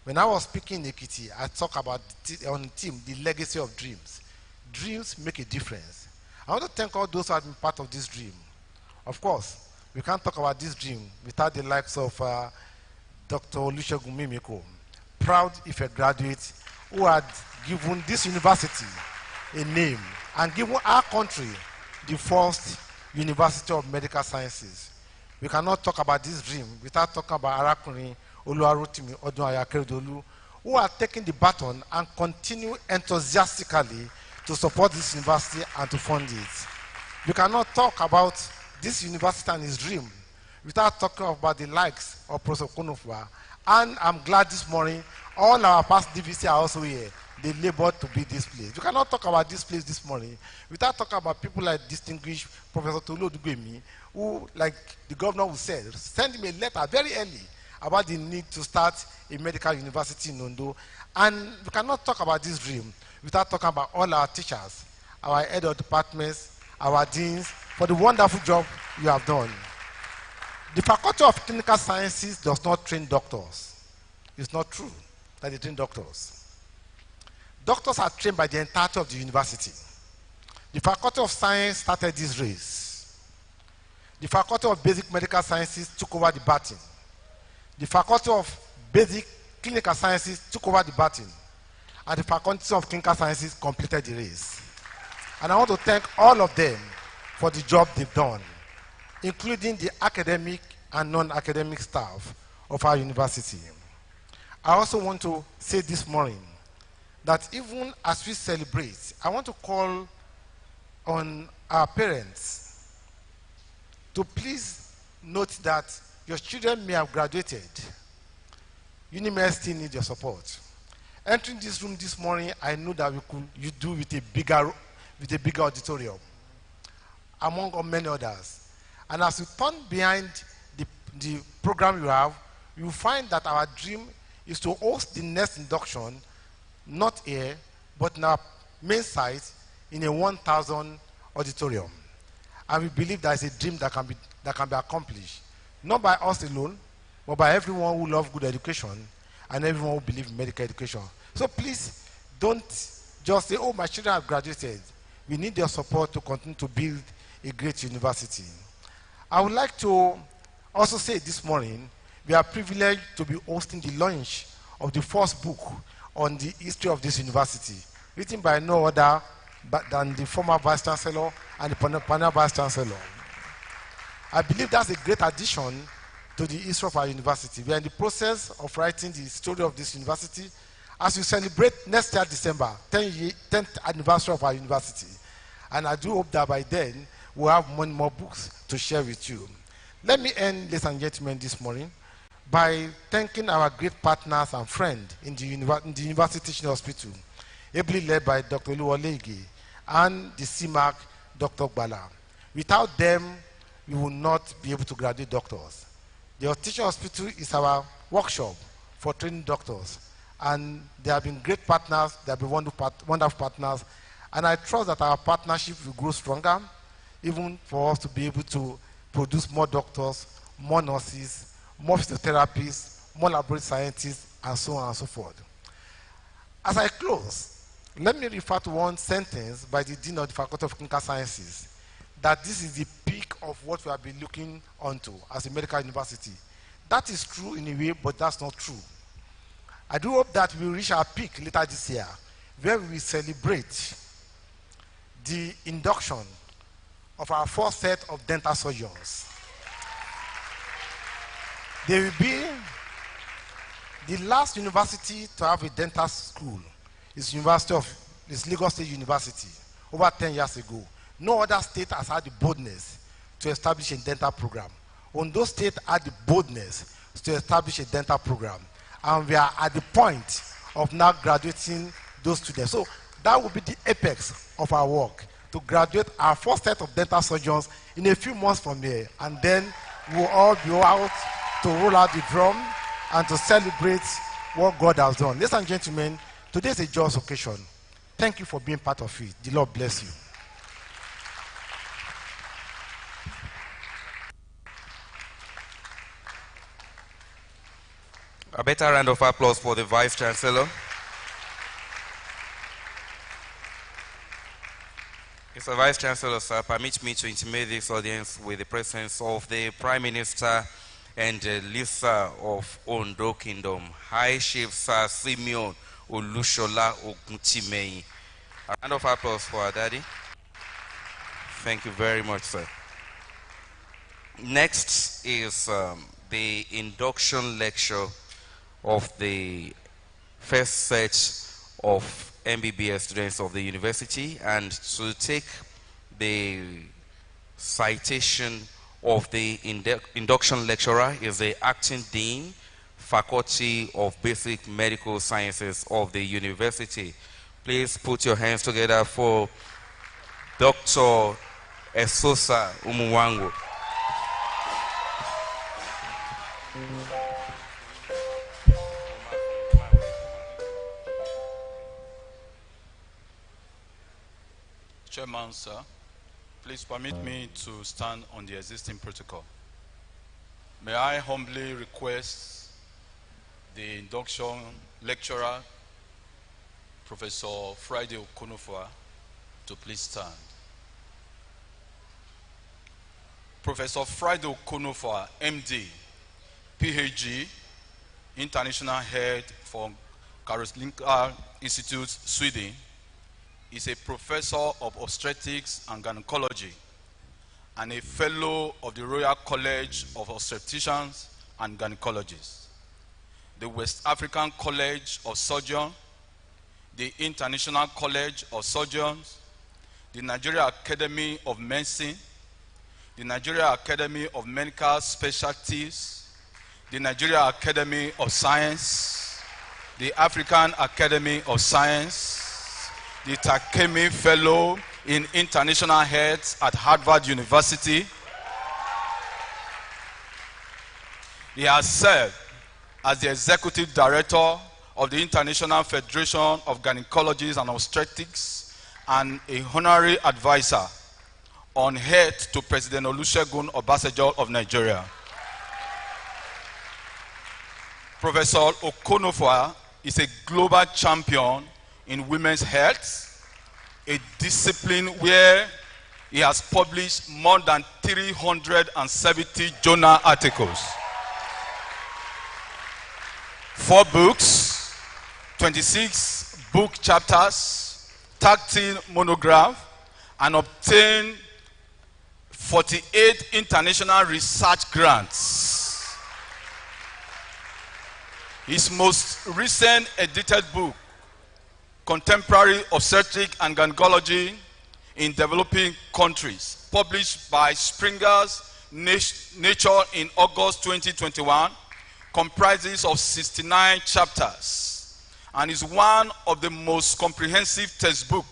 When I was speaking in Ekiti, I talked about on the team, the legacy of dreams. Dreams make a difference. I want to thank all those who have been part of this dream. Of course, we can't talk about this dream without the likes of Dr. Olusegun Mimiko, proud Ife graduate who had given this university a name and given our country the first University of Medical Sciences. We cannot talk about this dream without talking about Arakunrin Oluwarotimi Odunayo Akeredolu, who are taking the baton and continue enthusiastically to support this university and to fund it. We cannot talk about this university and its dream without talking about the likes of Professor Konofua. And I'm glad this morning all our past DVC are also here. They labored to be this place. We cannot talk about this place this morning without talking about people like distinguished Professor Tolu Odugwemi, who, like the governor would say, sent him a letter very early about the need to start a medical university in Ondo. And we cannot talk about this dream without talking about all our teachers, our head of departments, our deans, for the wonderful job you have done. The faculty Faculty of Clinical Sciences does not train doctors. It's not true that they train doctors. Doctors are trained by the entirety of the university. The Faculty of Science started this race. The Faculty of Basic Medical Sciences took over the baton. The Faculty of Basic Clinical Sciences took over the baton. And the Faculty of Clinical Sciences completed the race. And I want to thank all of them for the job they've done, including the academic and non-academic staff of our university. I also want to say this morning that even as we celebrate, I want to call on our parents to please note that your children may have graduated. UNIMED still needs your support. Entering this room this morning, I know that you do with a bigger auditorium, among many others. And as you turn behind the program you have, you find that our dream is to host the next induction, not here, but in our main site in a 1,000 auditorium. And we believe that is a dream that can be accomplished, not by us alone, but by everyone who loves good education and everyone who believes in medical education. So please don't just say, oh, my children have graduated. We need your support to continue to build a great university. I would like to also say this morning, we are privileged to be hosting the launch of the first book on the history of this university, written by no other than the former Vice Chancellor and the panel Vice Chancellor. I believe that's a great addition to the history of our university. We are in the process of writing the story of this university as we celebrate next year, December, 10th anniversary of our university. And I do hope that by then, we'll have many more books to share with you. Let me end, ladies and gentlemen, this morning by thanking our great partners and friends in the University Teaching Hospital, ably led by Dr. Oluwolegi and the CMAC, Dr. Gbala. Without them, we will not be able to graduate doctors. The Teaching Hospital is our workshop for training doctors, and they have been great partners, they have been wonderful partners, and I trust that our partnership will grow stronger, even for us to be able to produce more doctors, more nurses, more physiotherapists, more laboratory scientists, and so on and so forth. As I close, let me refer to one sentence by the Dean of the Faculty of Clinical Sciences, that this is the peak of what we have been looking onto as a medical university. That is true in a way, but that's not true. I do hope that we will reach our peak later this year, where we will celebrate the induction of our first set of dental surgeons. They will be the last university to have a dental school. It's Lagos State University, over 10 years ago. No other state has had the boldness to establish a dental program. Ondo State had the boldness to establish a dental program. And we are at the point of now graduating those students. So that will be the apex of our work, to graduate our first set of dental surgeons in a few months from here. And then we'll all be out to roll out the drum and to celebrate what God has done. Ladies and gentlemen, today is a joyous occasion. Thank you for being part of it. The Lord bless you. A better round of applause for the Vice Chancellor. Mr. Vice Chancellor, sir, permit me to intimate this audience with the presence of the Prime Minister and Lisa of Ondo Kingdom, High Chief Sir Simeon Olushola Oguntimei. A round of applause for our daddy. Thank you very much, sir. Next is the induction lecture of the first set of MBBS students of the university, and to take the citation of the induction lecturer is the acting dean, Faculty of Basic Medical Sciences of the university. Please put your hands together for Dr. Esosa Umuwango. Chairman, sir, please permit me to stand on the existing protocol. May I humbly request the induction lecturer, Professor Friday Okonofa, to please stand. Professor Friday Okonofa, MD, PhD, International Head for Karolinska Institute, Sweden, is a professor of obstetrics and gynecology and a fellow of the Royal College of Obstetricians and Gynecologists, the West African College of Surgeons, the International College of Surgeons, the Nigeria Academy of Medicine, the Nigeria Academy of Medical Specialties, the Nigeria Academy of Science, the African Academy of Science, the Takemi Fellow in International Health at Harvard University. He has served as the Executive Director of the International Federation of Gynecologists and Obstetrics and a honorary advisor on health to President Olusegun Obasanjo of Nigeria. Professor Okonofa is a global champion in women's health, a discipline where he has published more than 370 journal articles, 4 books, 26 book chapters, 13 monographs, and obtained 48 international research grants. His most recent edited book, Contemporary Obstetric and Gynecology in Developing Countries, published by Springer's Nature in August 2021, comprises of 69 chapters and is one of the most comprehensive textbooks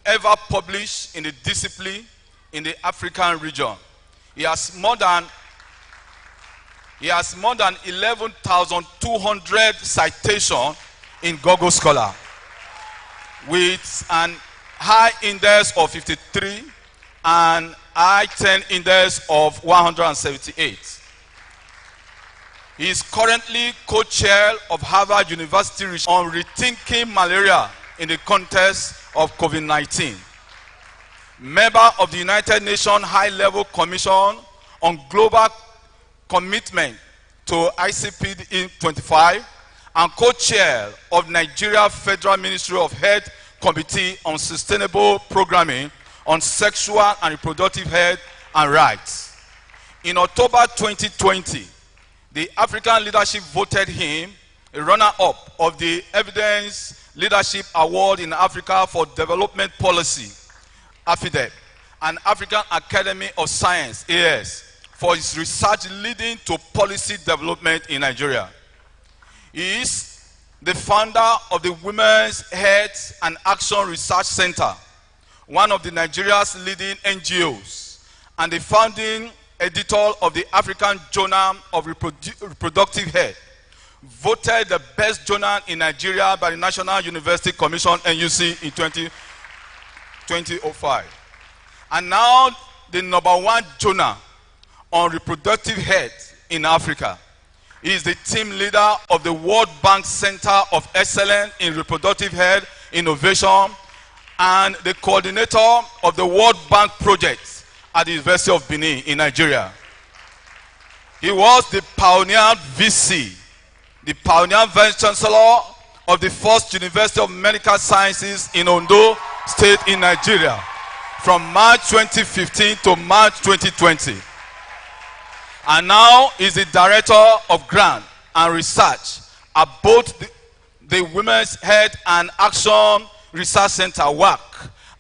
ever published in the discipline in the African region. He has more than 11,200 citations in Google Scholar, with an high index of 53 and high 10 index of 178. He is currently co-chair of Harvard University Research on rethinking malaria in the context of COVID-19. Member of the United Nations High-Level Commission on Global Commitment to ICPD 25 and co-chair of Nigeria Federal Ministry of Health Committee on Sustainable Programming on Sexual and Reproductive Health and Rights. In October 2020, the African leadership voted him a runner-up of the Evidence Leadership Award in Africa for Development Policy, AFIDEP, and African Academy of Science, AS, for his research leading to policy development in Nigeria. He is the founder of the Women's Health and Action Research Center, one of the Nigeria's leading NGOs, and the founding editor of the African Journal of Reproductive Health, voted the best journal in Nigeria by the National University Commission, NUC, in 2005. And now the #1 journal on reproductive health in Africa. He is the team leader of the World Bank Center of Excellence in Reproductive Health Innovation and the coordinator of the World Bank project at the University of Benin in Nigeria. He was the pioneer VC, the pioneer Vice Chancellor of the first University of Medical Sciences in Ondo State in Nigeria from March 2015 to March 2020. And now is the Director of Grant and Research at both the Women's Health and Action Research Center, WAC,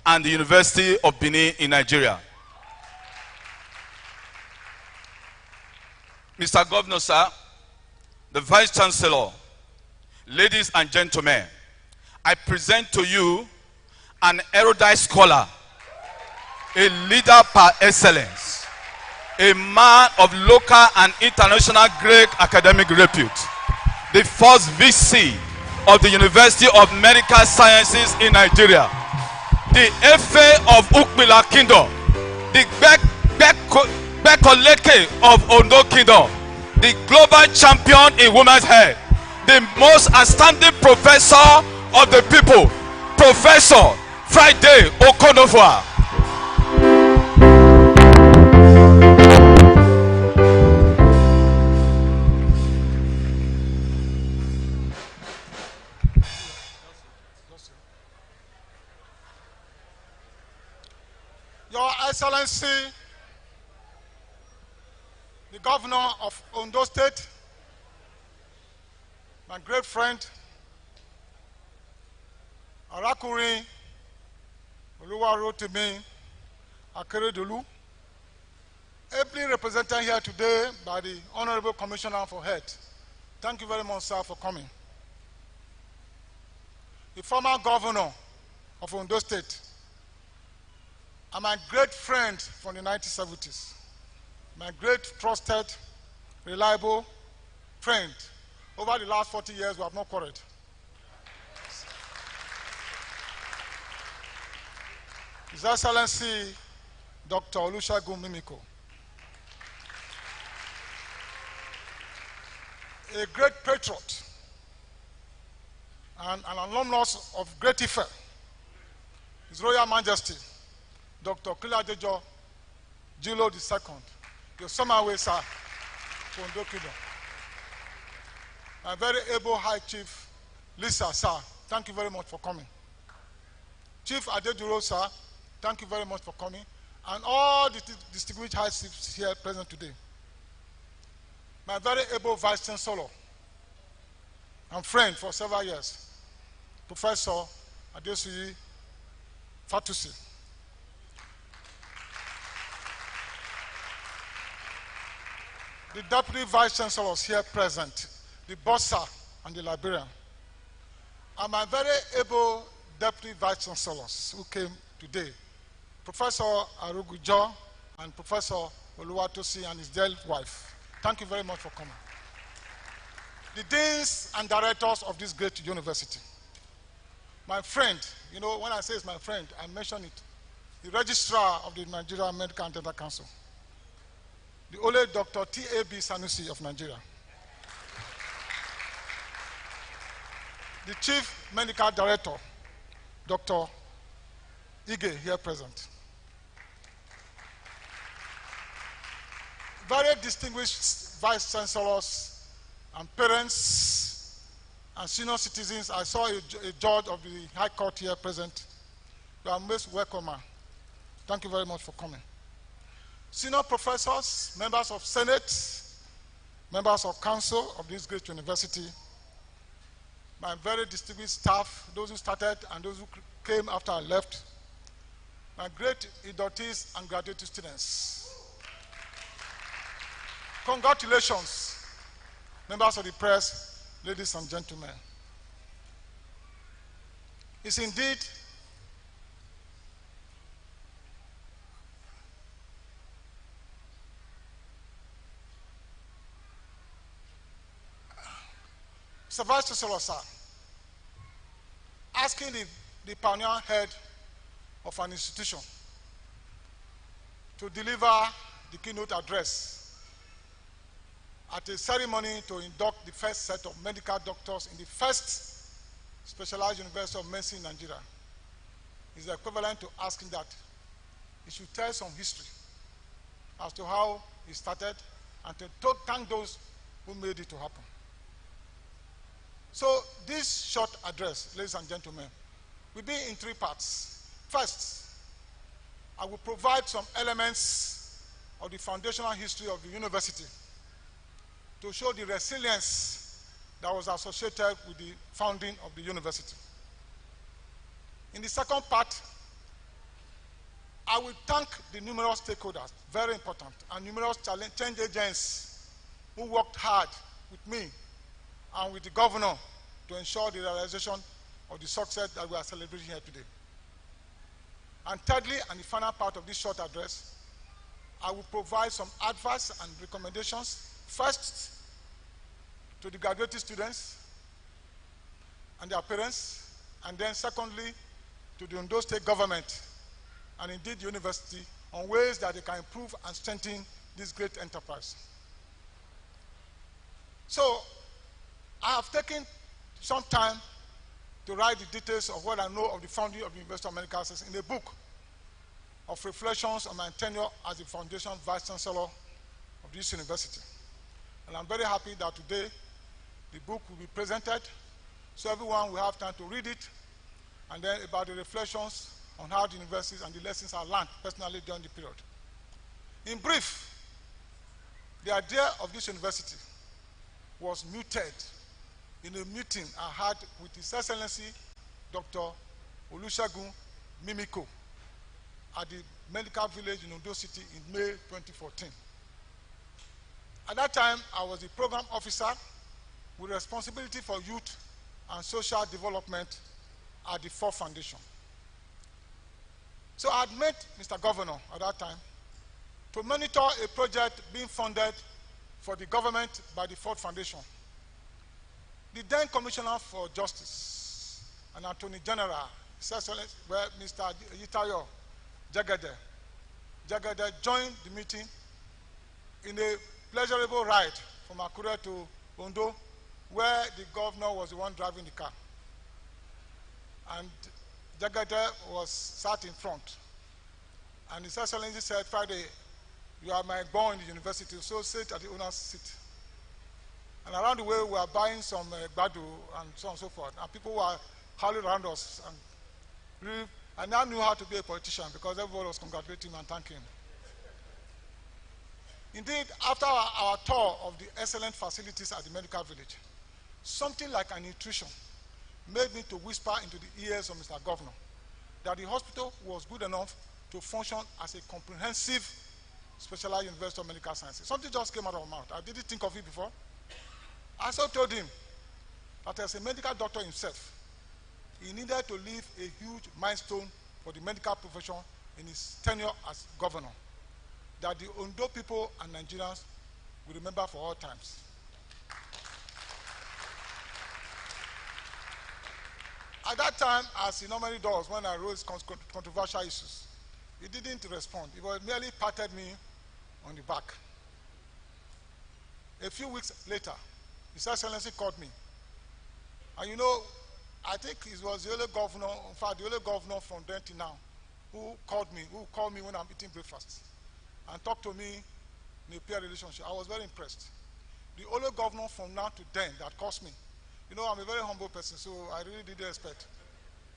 and the University of Benin in Nigeria. Mr. Governor, sir, the Vice Chancellor, ladies and gentlemen, I present to you an erudite scholar, a leader par excellence, a man of local and international great academic repute, the first VC of the University of Medical Sciences in Nigeria, the FA of Ukmila Kingdom, the Egbekoleke of Ondo Kingdom, the global champion in women's hair, the most outstanding professor of the people, Professor Friday Okonofua. Your Excellency, the Governor of Ondo State, my great friend, Arakuri Oluwarotimi Akeredolu, ably represented here today by the Honorable Commissioner for Health. Thank you very much, sir, for coming. The former Governor of Ondo State, and my great friend from the 1970s, my great trusted, reliable friend. Over the last 40 years, we have not quarreled. His Excellency, Dr. Olusegun Mimiko, a great patriot and an alumnus of Great Ife, His Royal Majesty, Dr. Kiladejo Jilo II, your summer way, sir, for Ondo Kingdom. My very able High Chief, Lisa, sir, thank you very much for coming. Chief Adeduro, sir, thank you very much for coming. And all the distinguished High Chiefs here present today. My very able Vice Chancellor and friend for several years, Professor Adesuyi Fatusi. The Deputy Vice Chancellors here present, the Bursar and the Librarian, and my very able Deputy Vice Chancellors who came today, Professor Arugujo and Professor Oluwatosi and his dear wife. Thank you very much for coming. The deans and directors of this great university. My friend, you know, when I say it's my friend, I mention it, the registrar of the Nigerian Medical and Dental Council, the only Dr. T.A.B. Sanusi of Nigeria, the Chief Medical Director, Dr. Ige, here present. Very distinguished Vice Chancellors and parents and senior citizens. I saw a judge of the High Court here present. You are most welcome, man. Thank you very much for coming. Senior professors, members of Senate, members of council of this great university, my very distinguished staff, those who started and those who came after I left, my great inductees and graduate students. Congratulations, members of the press, ladies and gentlemen. It's indeed Mr. Vice Chancellor, sir, asking the pioneer head of an institution to deliver the keynote address at a ceremony to induct the first set of medical doctors in the first specialized university of medicine in Nigeria is equivalent to asking that he should tell some history as to how he started and to thank those who made it to happen. So this short address, ladies and gentlemen, will be in three parts. First, I will provide some elements of the foundational history of the university to show the resilience that was associated with the founding of the university. In the second part, I will thank the numerous stakeholders, very important, and numerous change agents who worked hard with me and with the governor to ensure the realization of the success that we are celebrating here today. And thirdly, and the final part of this short address, I will provide some advice and recommendations, first to the graduate students and their parents, and then secondly to the Ondo State government and indeed the university on ways that they can improve and strengthen this great enterprise. So I have taken some time to write the details of what I know of the founding of the University of Medical Sciences in a book of reflections on my tenure as the Foundation Vice Chancellor of this university. And I'm very happy that today the book will be presented so everyone will have time to read it, and then about the reflections on how the universities and the lessons I learned personally during the period. In brief, the idea of this university was mooted in a meeting I had with His Excellency Dr. Olusegun Mimiko at the Medical Village in Ondo City in May 2014. At that time, I was the program officer with responsibility for youth and social development at the Ford Foundation. So I had met Mr. Governor at that time to monitor a project being funded for the government by the Ford Foundation. The then Commissioner for Justice and Attorney General, where Mr. Yitayo Jagede joined the meeting in a pleasurable ride from Akure to Ondo, where the governor was the one driving the car. And Jagede sat in front. And His Excellency said, "Friday, you are my boy in the university, so sit at the owner's seat." And around the way, we were buying some badu and so on and so forth. And people were howling around us. And I now knew how to be a politician because everyone was congratulating him and thanking him. Indeed, after our tour of the excellent facilities at the medical village, something like an intuition made me to whisper into the ears of Mr. Governor that the hospital was good enough to function as a comprehensive specialized University of Medical Sciences. Something just came out of my mouth. I didn't think of it before. I also told him that as a medical doctor himself, he needed to leave a huge milestone for the medical profession in his tenure as governor, that the Ondo people and Nigerians will remember for all times. At that time, as he normally does when I raised controversial issues, he didn't respond. He merely patted me on the back. A few weeks later, His Excellency called me. And you know, I think he was the only governor, in fact, the only governor from then to now, who called me when I'm eating breakfast and talked to me in a peer relationship. I was very impressed. The only governor from now to then that calls me. You know, I'm a very humble person, so I really didn't expect.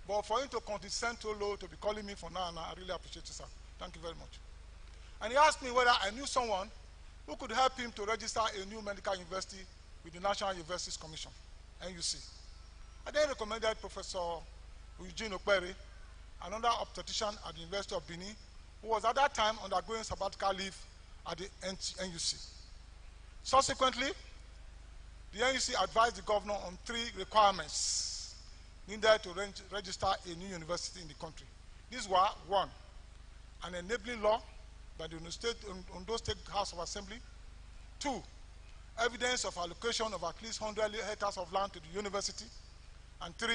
But for him to condescend so low to be calling me for now, I really appreciate you, sir. Thank you very much. And he asked me whether I knew someone who could help him to register a new medical university with the National Universities Commission, NUC. I then recommended Professor Eugene Okpere, another obstetrician at the University of Benin, who was at that time undergoing sabbatical leave at the NUC. Subsequently, the NUC advised the governor on 3 requirements needed to register a new university in the country. These were: 1, an enabling law by the Ondo State House of Assembly; 2, evidence of allocation of at least 100 hectares of land to the university; and 3,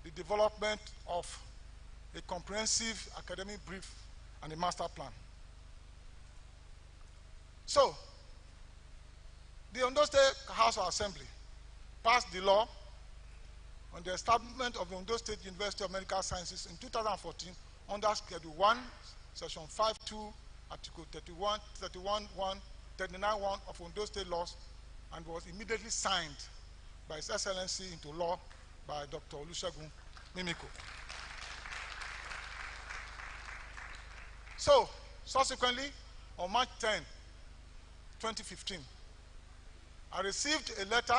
the development of a comprehensive academic brief and a master plan. So, the Ondo State House of Assembly passed the law on the establishment of the Ondo State University of Medical Sciences in 2014 under Schedule 1, Section 5.2, Article 39.1 of Ondo State laws, and was immediately signed by His Excellency into law by Dr. Olusegun Mimiko. So, subsequently, on March 10, 2015, I received a letter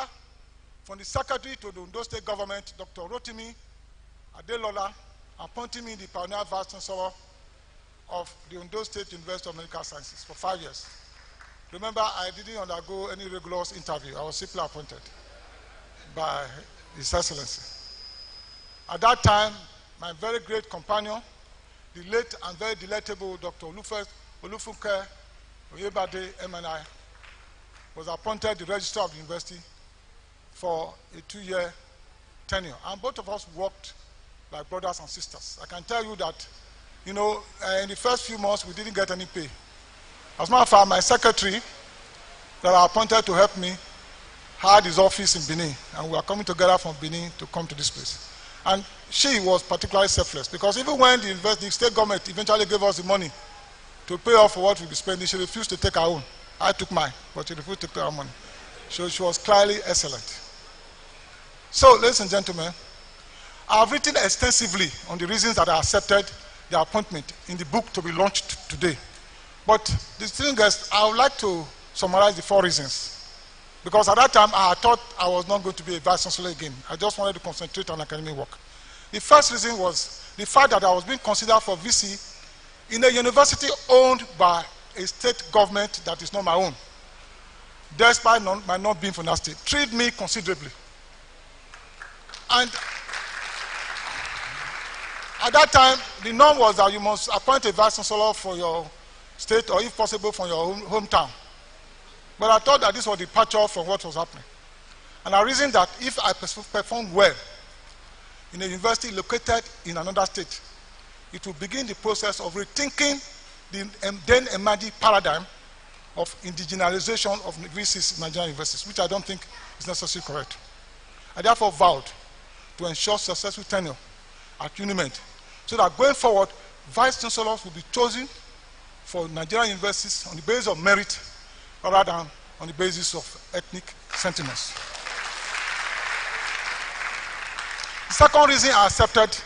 from the Secretary to the Ondo State Government, Dr. Rotimi Adelola, appointing me the Pioneer Vice Chancellor of the Ondo State University of Medical Sciences for 5 years. Remember, I didn't undergo any regular interview. I was simply appointed by His Excellency. At that time, my very great companion, the late and very delectable Dr. Olufunke Oyebade MNI, was appointed the Registrar of the University for a 2-year tenure. And both of us worked like brothers and sisters. I can tell you that, you know, in the first few months, we didn't get any pay. As a matter of fact, my secretary that I appointed to help me had his office in Benin, and we were coming together from Benin to come to this place. And she was particularly selfless, because even when the state government eventually gave us the money to pay off for what we'd be spending, she refused to take her own. I took mine, but she refused to take her money. So she was clearly excellent. So, ladies and gentlemen, I've written extensively on the reasons that I accepted the appointment in the book to be launched today. But the thing is, I would like to summarize the 4 reasons. Because at that time, I thought I was not going to be a vice chancellor again. I just wanted to concentrate on academic work. The first reason was the fact that I was being considered for VC in a university owned by a state government that is not my own, despite my not being from that state. Treated me considerably. And at that time, the norm was that you must appoint a vice chancellor for your state, or if possible, from your hometown. But I thought that this was a departure from what was happening. And I reasoned that if I performed well in a university located in another state, it will begin the process of rethinking the then emerging paradigm of indigenization of VCs in Nigerian universities, which I don't think is necessarily correct. I therefore vowed to ensure successful tenure at UNIMED, so that going forward, vice chancellors will be chosen for Nigerian universities on the basis of merit rather than on the basis of ethnic sentiments. The second reason I accepted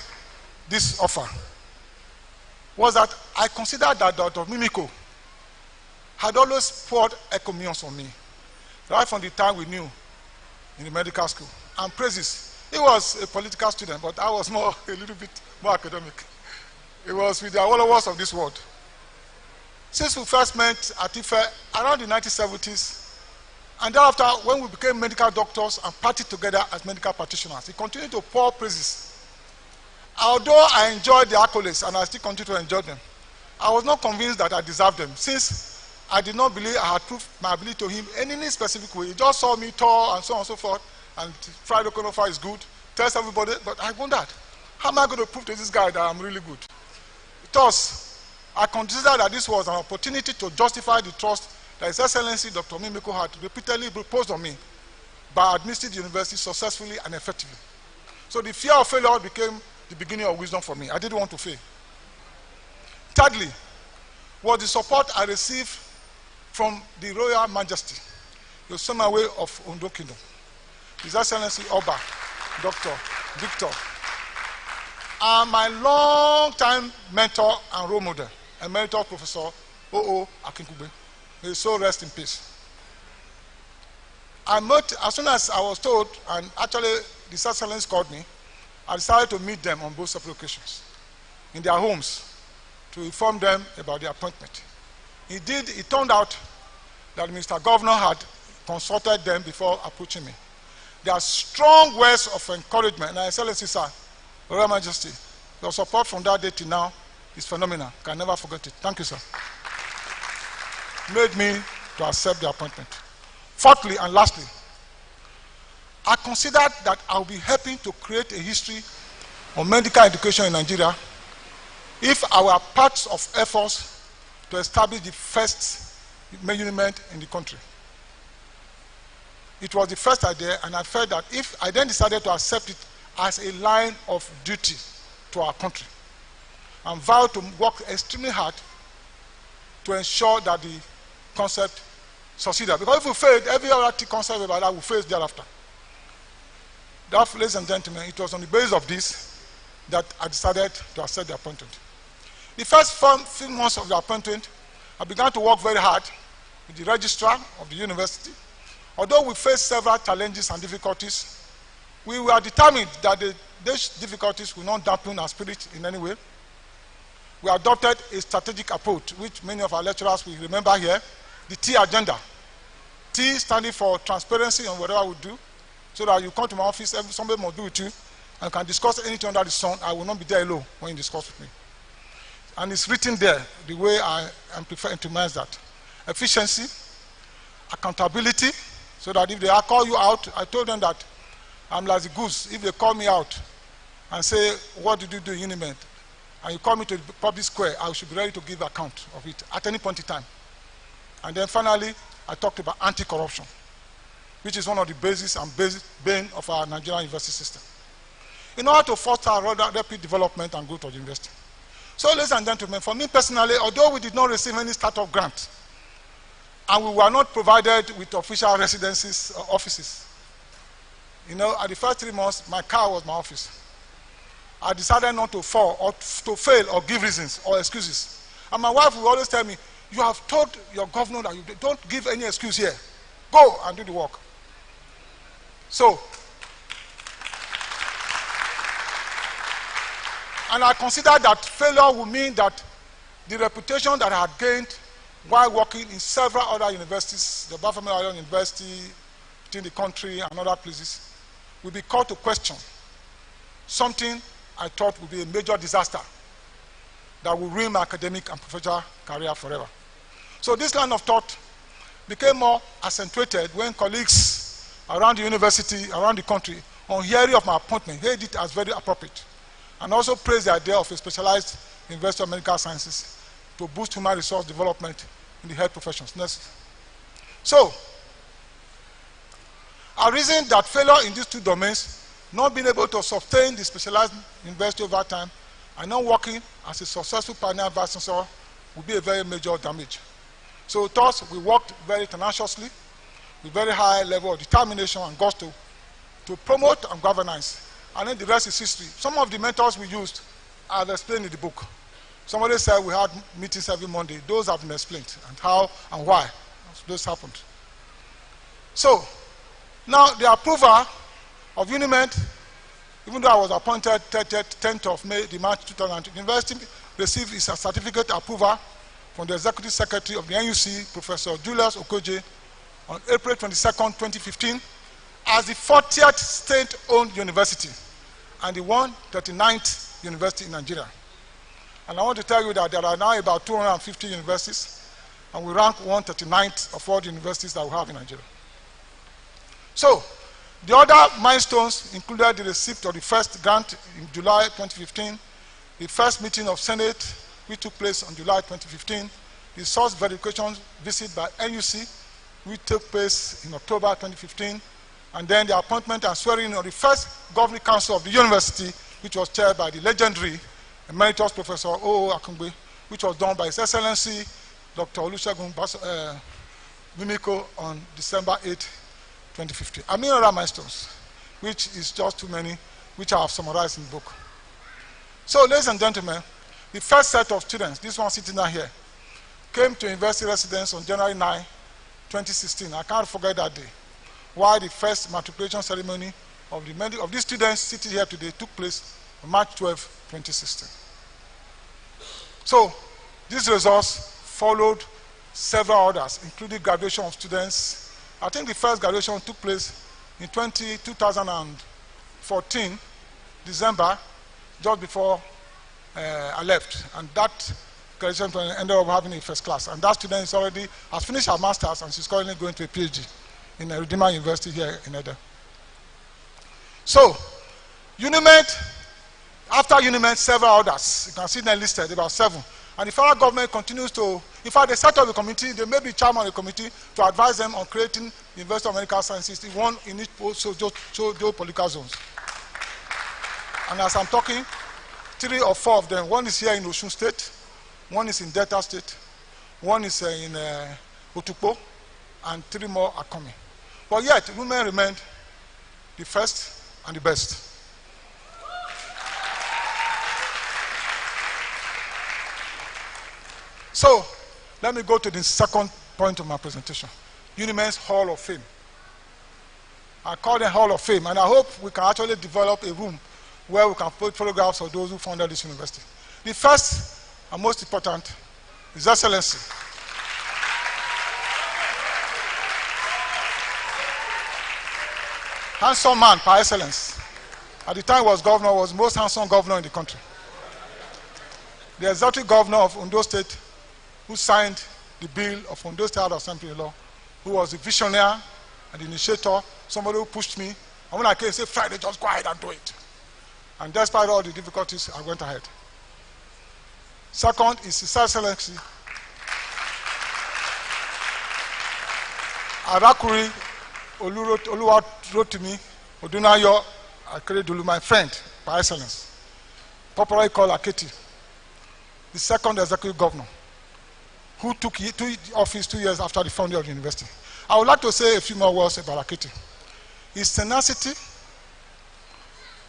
this offer was that I considered that Dr. Mimiko had always poured encomiums on me, right from the time we knew in the medical school, and praises. He was a political student, but I was a little bit more academic. It was with the Awolowos of this world. Since we first met at IFE around the 1970s, and thereafter when we became medical doctors and partied together as medical practitioners, he continued to pour praises. Although I enjoyed the accolades, and I still continue to enjoy them, I was not convinced that I deserved them, since I did not believe I had proved my ability to him in any specific way. He just saw me tall and so on and so forth, and fried okonofa is good, tells everybody, but I wondered, how am I going to prove to this guy that I'm really good? Thus, I considered that this was an opportunity to justify the trust that His Excellency Dr. Mimiko had repeatedly proposed on me by administering the university successfully and effectively. So the fear of failure became the beginning of wisdom for me. I didn't want to fail. Thirdly, was the support I received from the Royal Majesty, the Semawe of Ondo Kingdom, His Excellency Oba, Dr. Victor, and my long-time mentor and role model, Emeritus Professor O.O. Akinkugbe. May his soul rest in peace. As soon as I was told, and actually the His Excellency called me, I decided to meet them on both separate occasions in their homes to inform them about the appointment. Indeed, it turned out that Mr. Governor had consulted them before approaching me. There are strong words of encouragement, and Excellency, sir, Royal Majesty, your support from that day till now is phenomenal. Can never forget it. Thank you, sir. Made me to accept the appointment. Fourthly and lastly, I considered that I would be helping to create a history of medical education in Nigeria if I were part of efforts to establish the first monument in the country. It was the first idea, and I felt that if I then decided to accept it as a line of duty to our country, and vowed to work extremely hard to ensure that the concept succeeded. Because if we failed, every other concept about that will fail thereafter. Therefore, ladies and gentlemen, it was on the basis of this that I decided to accept the appointment. The first few months of the appointment, I began to work very hard with the registrar of the university. Although we faced several challenges and difficulties, we were determined that these difficulties will not dampen our spirit in any way. We adopted a strategic approach, which many of our lecturers will remember here, the T agenda. T standing for transparency on whatever we do, so that you come to my office, somebody must be with you, and can discuss anything under the sun. I will not be there alone when you discuss with me. And it's written there, the way I prefer to manage that. Efficiency, accountability, so that if they call you out, I told them that I'm like the goose. If they call me out and say, what did you do in UNIMED? And you call me to the public square, I should be ready to give account of it at any point in time. And then finally, I talked about anti-corruption, which is one of the bases and bane of our Nigerian university system, in order to foster rapid development and growth of the university. So, ladies and gentlemen, for me personally, although we did not receive any startup grant, and we were not provided with official residencies or offices, you know, at the first 3 months, my car was my office. I decided not to fall or to fail or give reasons or excuses. And my wife will always tell me, you have told your governor that you don't give any excuse here. Go and do the work. So, and I consider that failure would mean that the reputation that I had gained while working in several other universities, the Bafemi Island University, within the country and other places, will be called to question. Something I thought would be a major disaster that will ruin my academic and professional career forever. So this line of thought became more accentuated when colleagues around the university, around the country, on hearing of my appointment, heard it as very appropriate, and also praised the idea of a specialized University of Medical Sciences to boost human resource development in the health professions. Next. So, I reasoned that failure in these 2 domains, not being able to sustain the specialized university over time, and not working as a successful pioneer vice chancellor would be a very major damage. So thus, we worked very tenaciously, with very high level of determination and gusto to promote and galvanize. And then the rest is history. Some of the methods we used, I've explained in the book. Somebody said we had meetings every Monday. Those have been explained, and how and why those happened. So, now the approval of UNIMED, even though I was appointed 10th of March 2002, the university received its certificate approval from the Executive Secretary of the NUC, Professor Julius Okoje, on April 22nd, 2015, as the 40th state-owned university and the 139th university in Nigeria. And I want to tell you that there are now about 250 universities, and we rank 139th of all the universities that we have in Nigeria. So, the other milestones included the receipt of the first grant in July 2015, the first meeting of Senate, which took place on July 2015, the source verification visit by NUC, which took place in October 2015, and then the appointment and swearing of the first governing council of the university, which was chaired by the legendary Emeritus Professor O. Akungbe, which was done by His Excellency Dr. Olusegun Mimiko on December 8, 2015. I mean other milestones, which is just too many, which I have summarized in the book. So, ladies and gentlemen, the first set of students, this one sitting down here, came to university residence on January 9, 2016. I can't forget that day, while the first matriculation ceremony of these students sitting here today took place on March 12, 2016. So, these results followed several others, including graduation of students. I think the first graduation took place in 2014, December, just before I left, and that graduation ended up having a first class. And that student has finished her master's, and she's currently going to a PhD in Redeemer University here in Ede. So, UNIMED, after UNIMED, several others. You can see them listed, about 7. And the federal government continues to, in fact, they set up a committee, they may be chairman of the committee to advise them on creating the University of Medical Sciences, the one in each political zones. And as I'm talking, 3 or 4 of them, one is here in Osun State, one is in Delta State, one is in Otukpo, and 3 more are coming. But yet, women remained the first and the best. So, let me go to the second point of my presentation, UNIMED's Hall of Fame. I call it Hall of Fame, and I hope we can actually develop a room where we can put photographs of those who founded this university. The first and most important is Excellency. Handsome man by excellence. At the time he was governor, was the most handsome governor in the country. The executive governor of Ondo State, who signed the bill of Ondo State Assembly law, who was the visionary and the initiator, somebody who pushed me. And when I came, say, Friday, just go ahead and do it. And despite all the difficulties, I went ahead. Second is His Excellency. Arakuri Oluwa wrote to me, Odunayo Akeredolu, my friend, by excellence, popularly called Aketi, the second executive governor, who took office 2 years after the founding of the university. I would like to say a few more words about Aketi. His tenacity,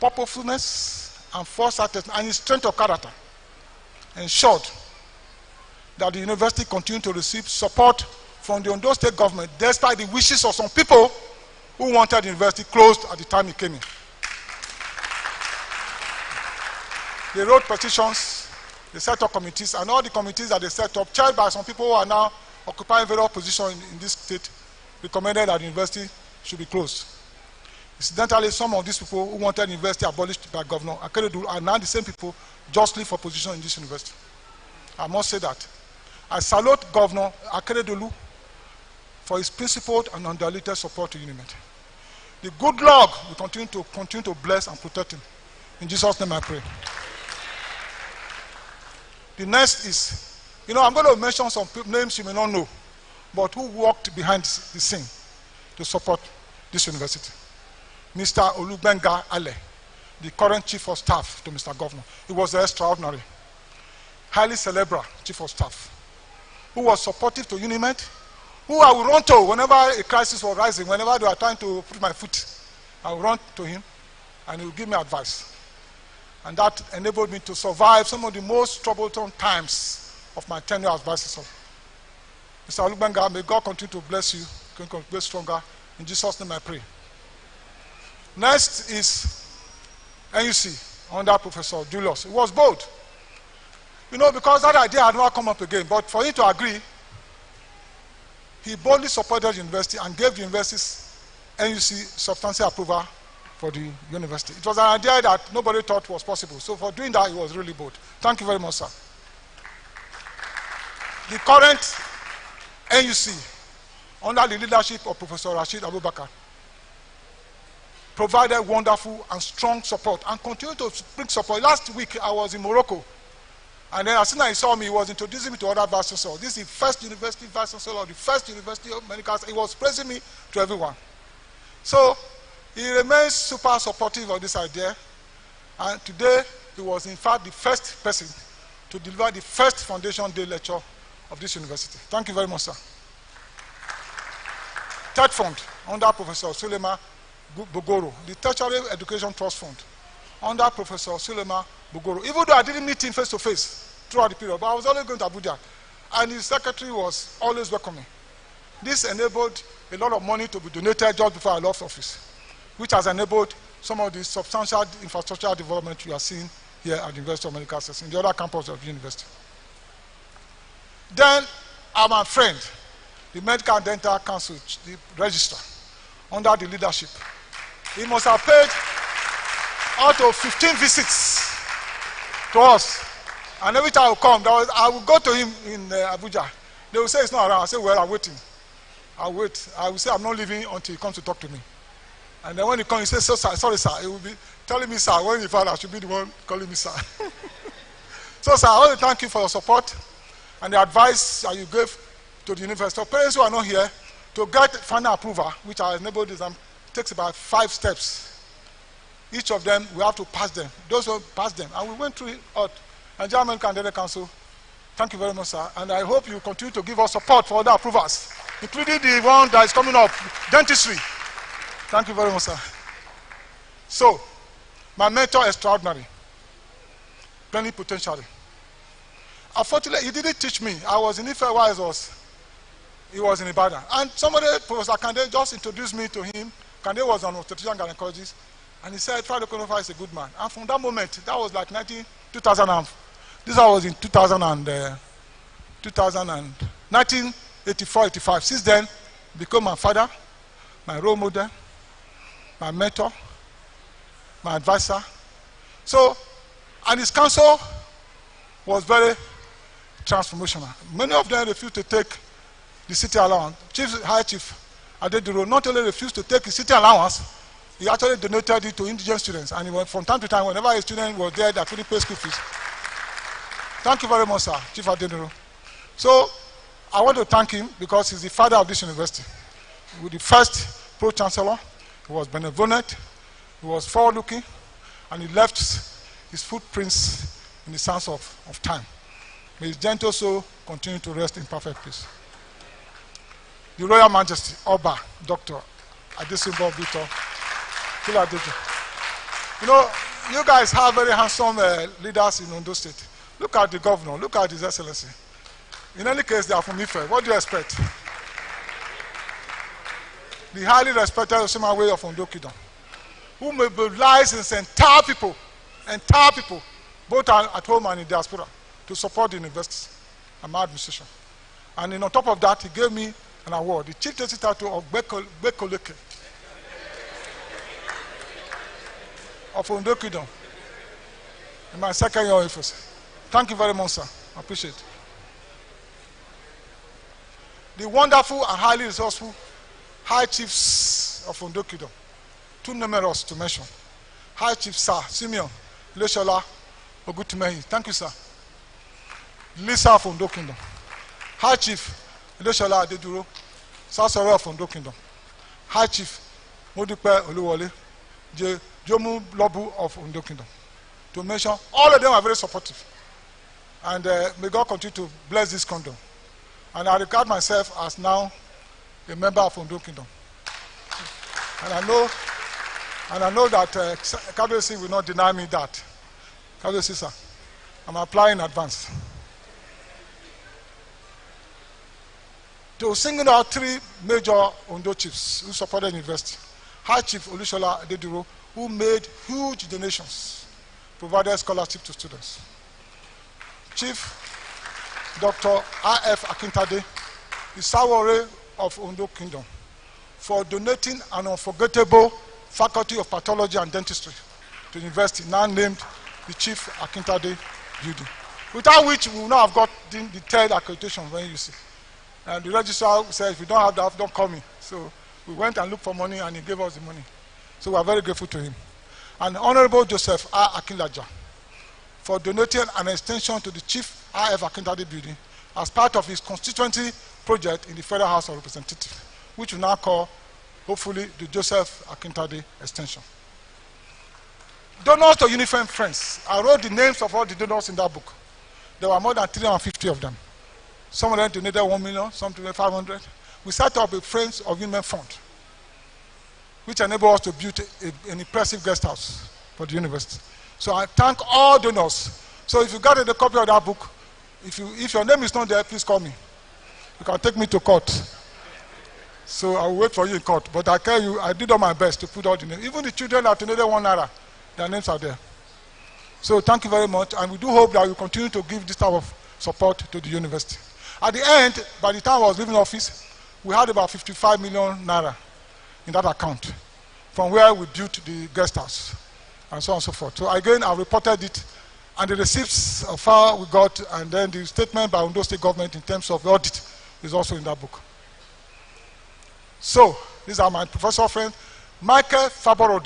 purposefulness, and foresight, and his strength of character ensured that the university continued to receive support from the Ondo State government, despite the wishes of some people who wanted the university closed at the time he came in. They wrote petitions, they set up committees, and all the committees that they set up, chaired by some people who are now occupying various positions in this state, recommended that the university should be closed. Incidentally, some of these people who wanted the university abolished by Governor Akeredolu are now the same people justly for position in this university. I must say that. I salute Governor Akeredolu for his principled and undiluted support to UNIMED. The good Lord will continue to bless and protect him. In Jesus' name I pray. The next is, I'm going to mention some names you may not know, but who worked behind the scene to support this university. Mr. Olubenga Ale, the current chief of staff to Mr. Governor. He was extraordinary, highly cerebral chief of staff, who was supportive to UNIMED, who I will run to whenever a crisis was rising, whenever they were trying to put my foot. I will run to him, and he will give me advice. And that enabled me to survive some of the most troublesome times of my tenure as vice chancellor. Mr. Olubenga, may God continue to bless you, continue to be stronger. In Jesus' name I pray. Next is NUC under Professor Julius. It was bold. Because that idea had not come up again. But for him to agree, he boldly supported the university and gave the university's NUC substantial approval for the university. It was an idea that nobody thought was possible. So for doing that, he was really bold. Thank you very much, sir. The current NUC, under the leadership of Professor Rashid Abubakar, provided wonderful and strong support and continued to bring support. Last week, I was in Morocco. And then as soon as he saw me, he was introducing me to other vice chancellors. This is the first university vice chancellor, the first university of medical. He was praising me to everyone. So he remains super supportive of this idea. And today, he was in fact the first person to deliver the first Foundation Day lecture of this university. Thank you very much, sir. Third fund, under Professor Sulema Bogoro, the Tertiary Education Trust Fund, under Professor Sulema Bogoro. Even though I didn't meet him face to face throughout the period, but I was always going to Abuja, and his secretary was always welcoming. This enabled a lot of money to be donated just before I left office, which has enabled some of the substantial infrastructure development you are seeing here at the University of Medical Sciences, in the other campus of the university. Then, our friend, the Medical and Dental Council, the registrar, under the leadership, he must have paid out of 15 visits to us. And every time I would come, I would go to him in Abuja. They would say it's not around. I say, well, I'm waiting. I'll wait. I will say I'm not leaving until he comes to talk to me. And then when he comes, he says, sorry, sir. He will be telling me, sir, when he found I should be the one calling me, sir. So, sir, I want to thank you for your support and the advice that you gave to the university. So parents who are not here, to get final approval, which I enabled this, takes about 5 steps. Each of them, we have to pass them. Those who pass them. And we went through it. And German Candidate Council, thank you very much, sir. And I hope you continue to give us support for other approvals, including the one that is coming up, dentistry. Thank you very much, sir. So, my mentor extraordinary, plenipotentiary. Unfortunately, he didn't teach me. I was in Ife while he was in Ibadan. And somebody, Professor Kande, just introduced me to him. Kande was an obstetrician gynecologist. And he said, Father Konofa is a good man. And from that moment, that was like 2000. This was in 1984, 85. Since then, he became my father, my role model, my mentor, my advisor. So, and his counsel was very transformational. Many of them refused to take the city allowance. High Chief Adediro not only refused to take his city allowance, he actually donated it to indigent students. And he went from time to time, whenever a student was there that couldn't pay school fees. Thank you very much, sir, Chief Adediro. So, I want to thank him because he's the father of this university. with the first pro-chancellor. He was benevolent, he was forward-looking, and he left his footprints in the sands of time. May his gentle soul continue to rest in perfect peace. The Royal Majesty, Oba, Dr. Adesimbo Victor Philadelphia. You know, you guys have very handsome leaders in Ondo State. Look at the governor, look at His Excellency. In any case, they are from Ife. What do you expect? The highly respected Osimhen of Ondo Kingdom, who mobilized his entire people, both at home and in diaspora, to support the universities and my administration. And on top of that, he gave me an award, the Chief Justice title of Bekoleke of Ondo Kingdom in my second year of office. Thank you very much, sir. I appreciate it. The wonderful and highly resourceful High Chiefs of Ondo Kingdom, too numerous to mention. High Chief Sir Simeon Leshola Ogutumehi. Thank you, sir. Lisa of Ondo Kingdom. High Chief Leshola Adeduro, Sasore of Ondo Kingdom. High Chief Modipe Oluwole, Jomu Lobu of Ondo Kingdom. To mention, all of them are very supportive. And may God continue to bless this kingdom. And I regard myself as now a member of Ondo Kingdom. And I know that Kabesi will not deny me that. Kabesi, sir, I'm applying in advance. To single out three major Ondo chiefs who supported the university. High Chief Olushola Adeduro, who made huge donations, provided scholarship to students. Chief Dr. R.F. Akintade, the Sawore of Ondo Kingdom, for donating an unforgettable faculty of pathology and dentistry to the university, now named the Chief Akintade Building, without which we would not have got the third accreditation when you see. And the registrar said, if you don't have that, don't call me. So we went and looked for money, and he gave us the money. So we are very grateful to him. And Honorable Joseph R. Akinlaja for donating an extension to the Chief R.F. Akintade Building as part of his constituency project in the Federal House of Representatives, which we now call, hopefully, the Joseph Akintade Extension. Donors to Uniform Friends. I wrote the names of all the donors in that book. There were more than 350 of them. Some of them donated 1 million, some donated 500. We set up a Friends of Uniform Fund, which enabled us to build an impressive guest house for the university. So I thank all donors. So if you got a copy of that book, if your name is not there, please call me. You can take me to court. So I will wait for you in court. But I tell you, I did all my best to put all the names. Even the children that donated 1 naira, their names are there. So thank you very much. And we do hope that we continue to give this type of support to the university. At the end, by the time I was leaving office, we had about 55 million naira in that account from where we built the guest house and so on and so forth. So again, I reported it, and the receipts of how we got, and then the statement by Ondo State government in terms of audit is also in that book. So these are my professor friends. Michael Faborode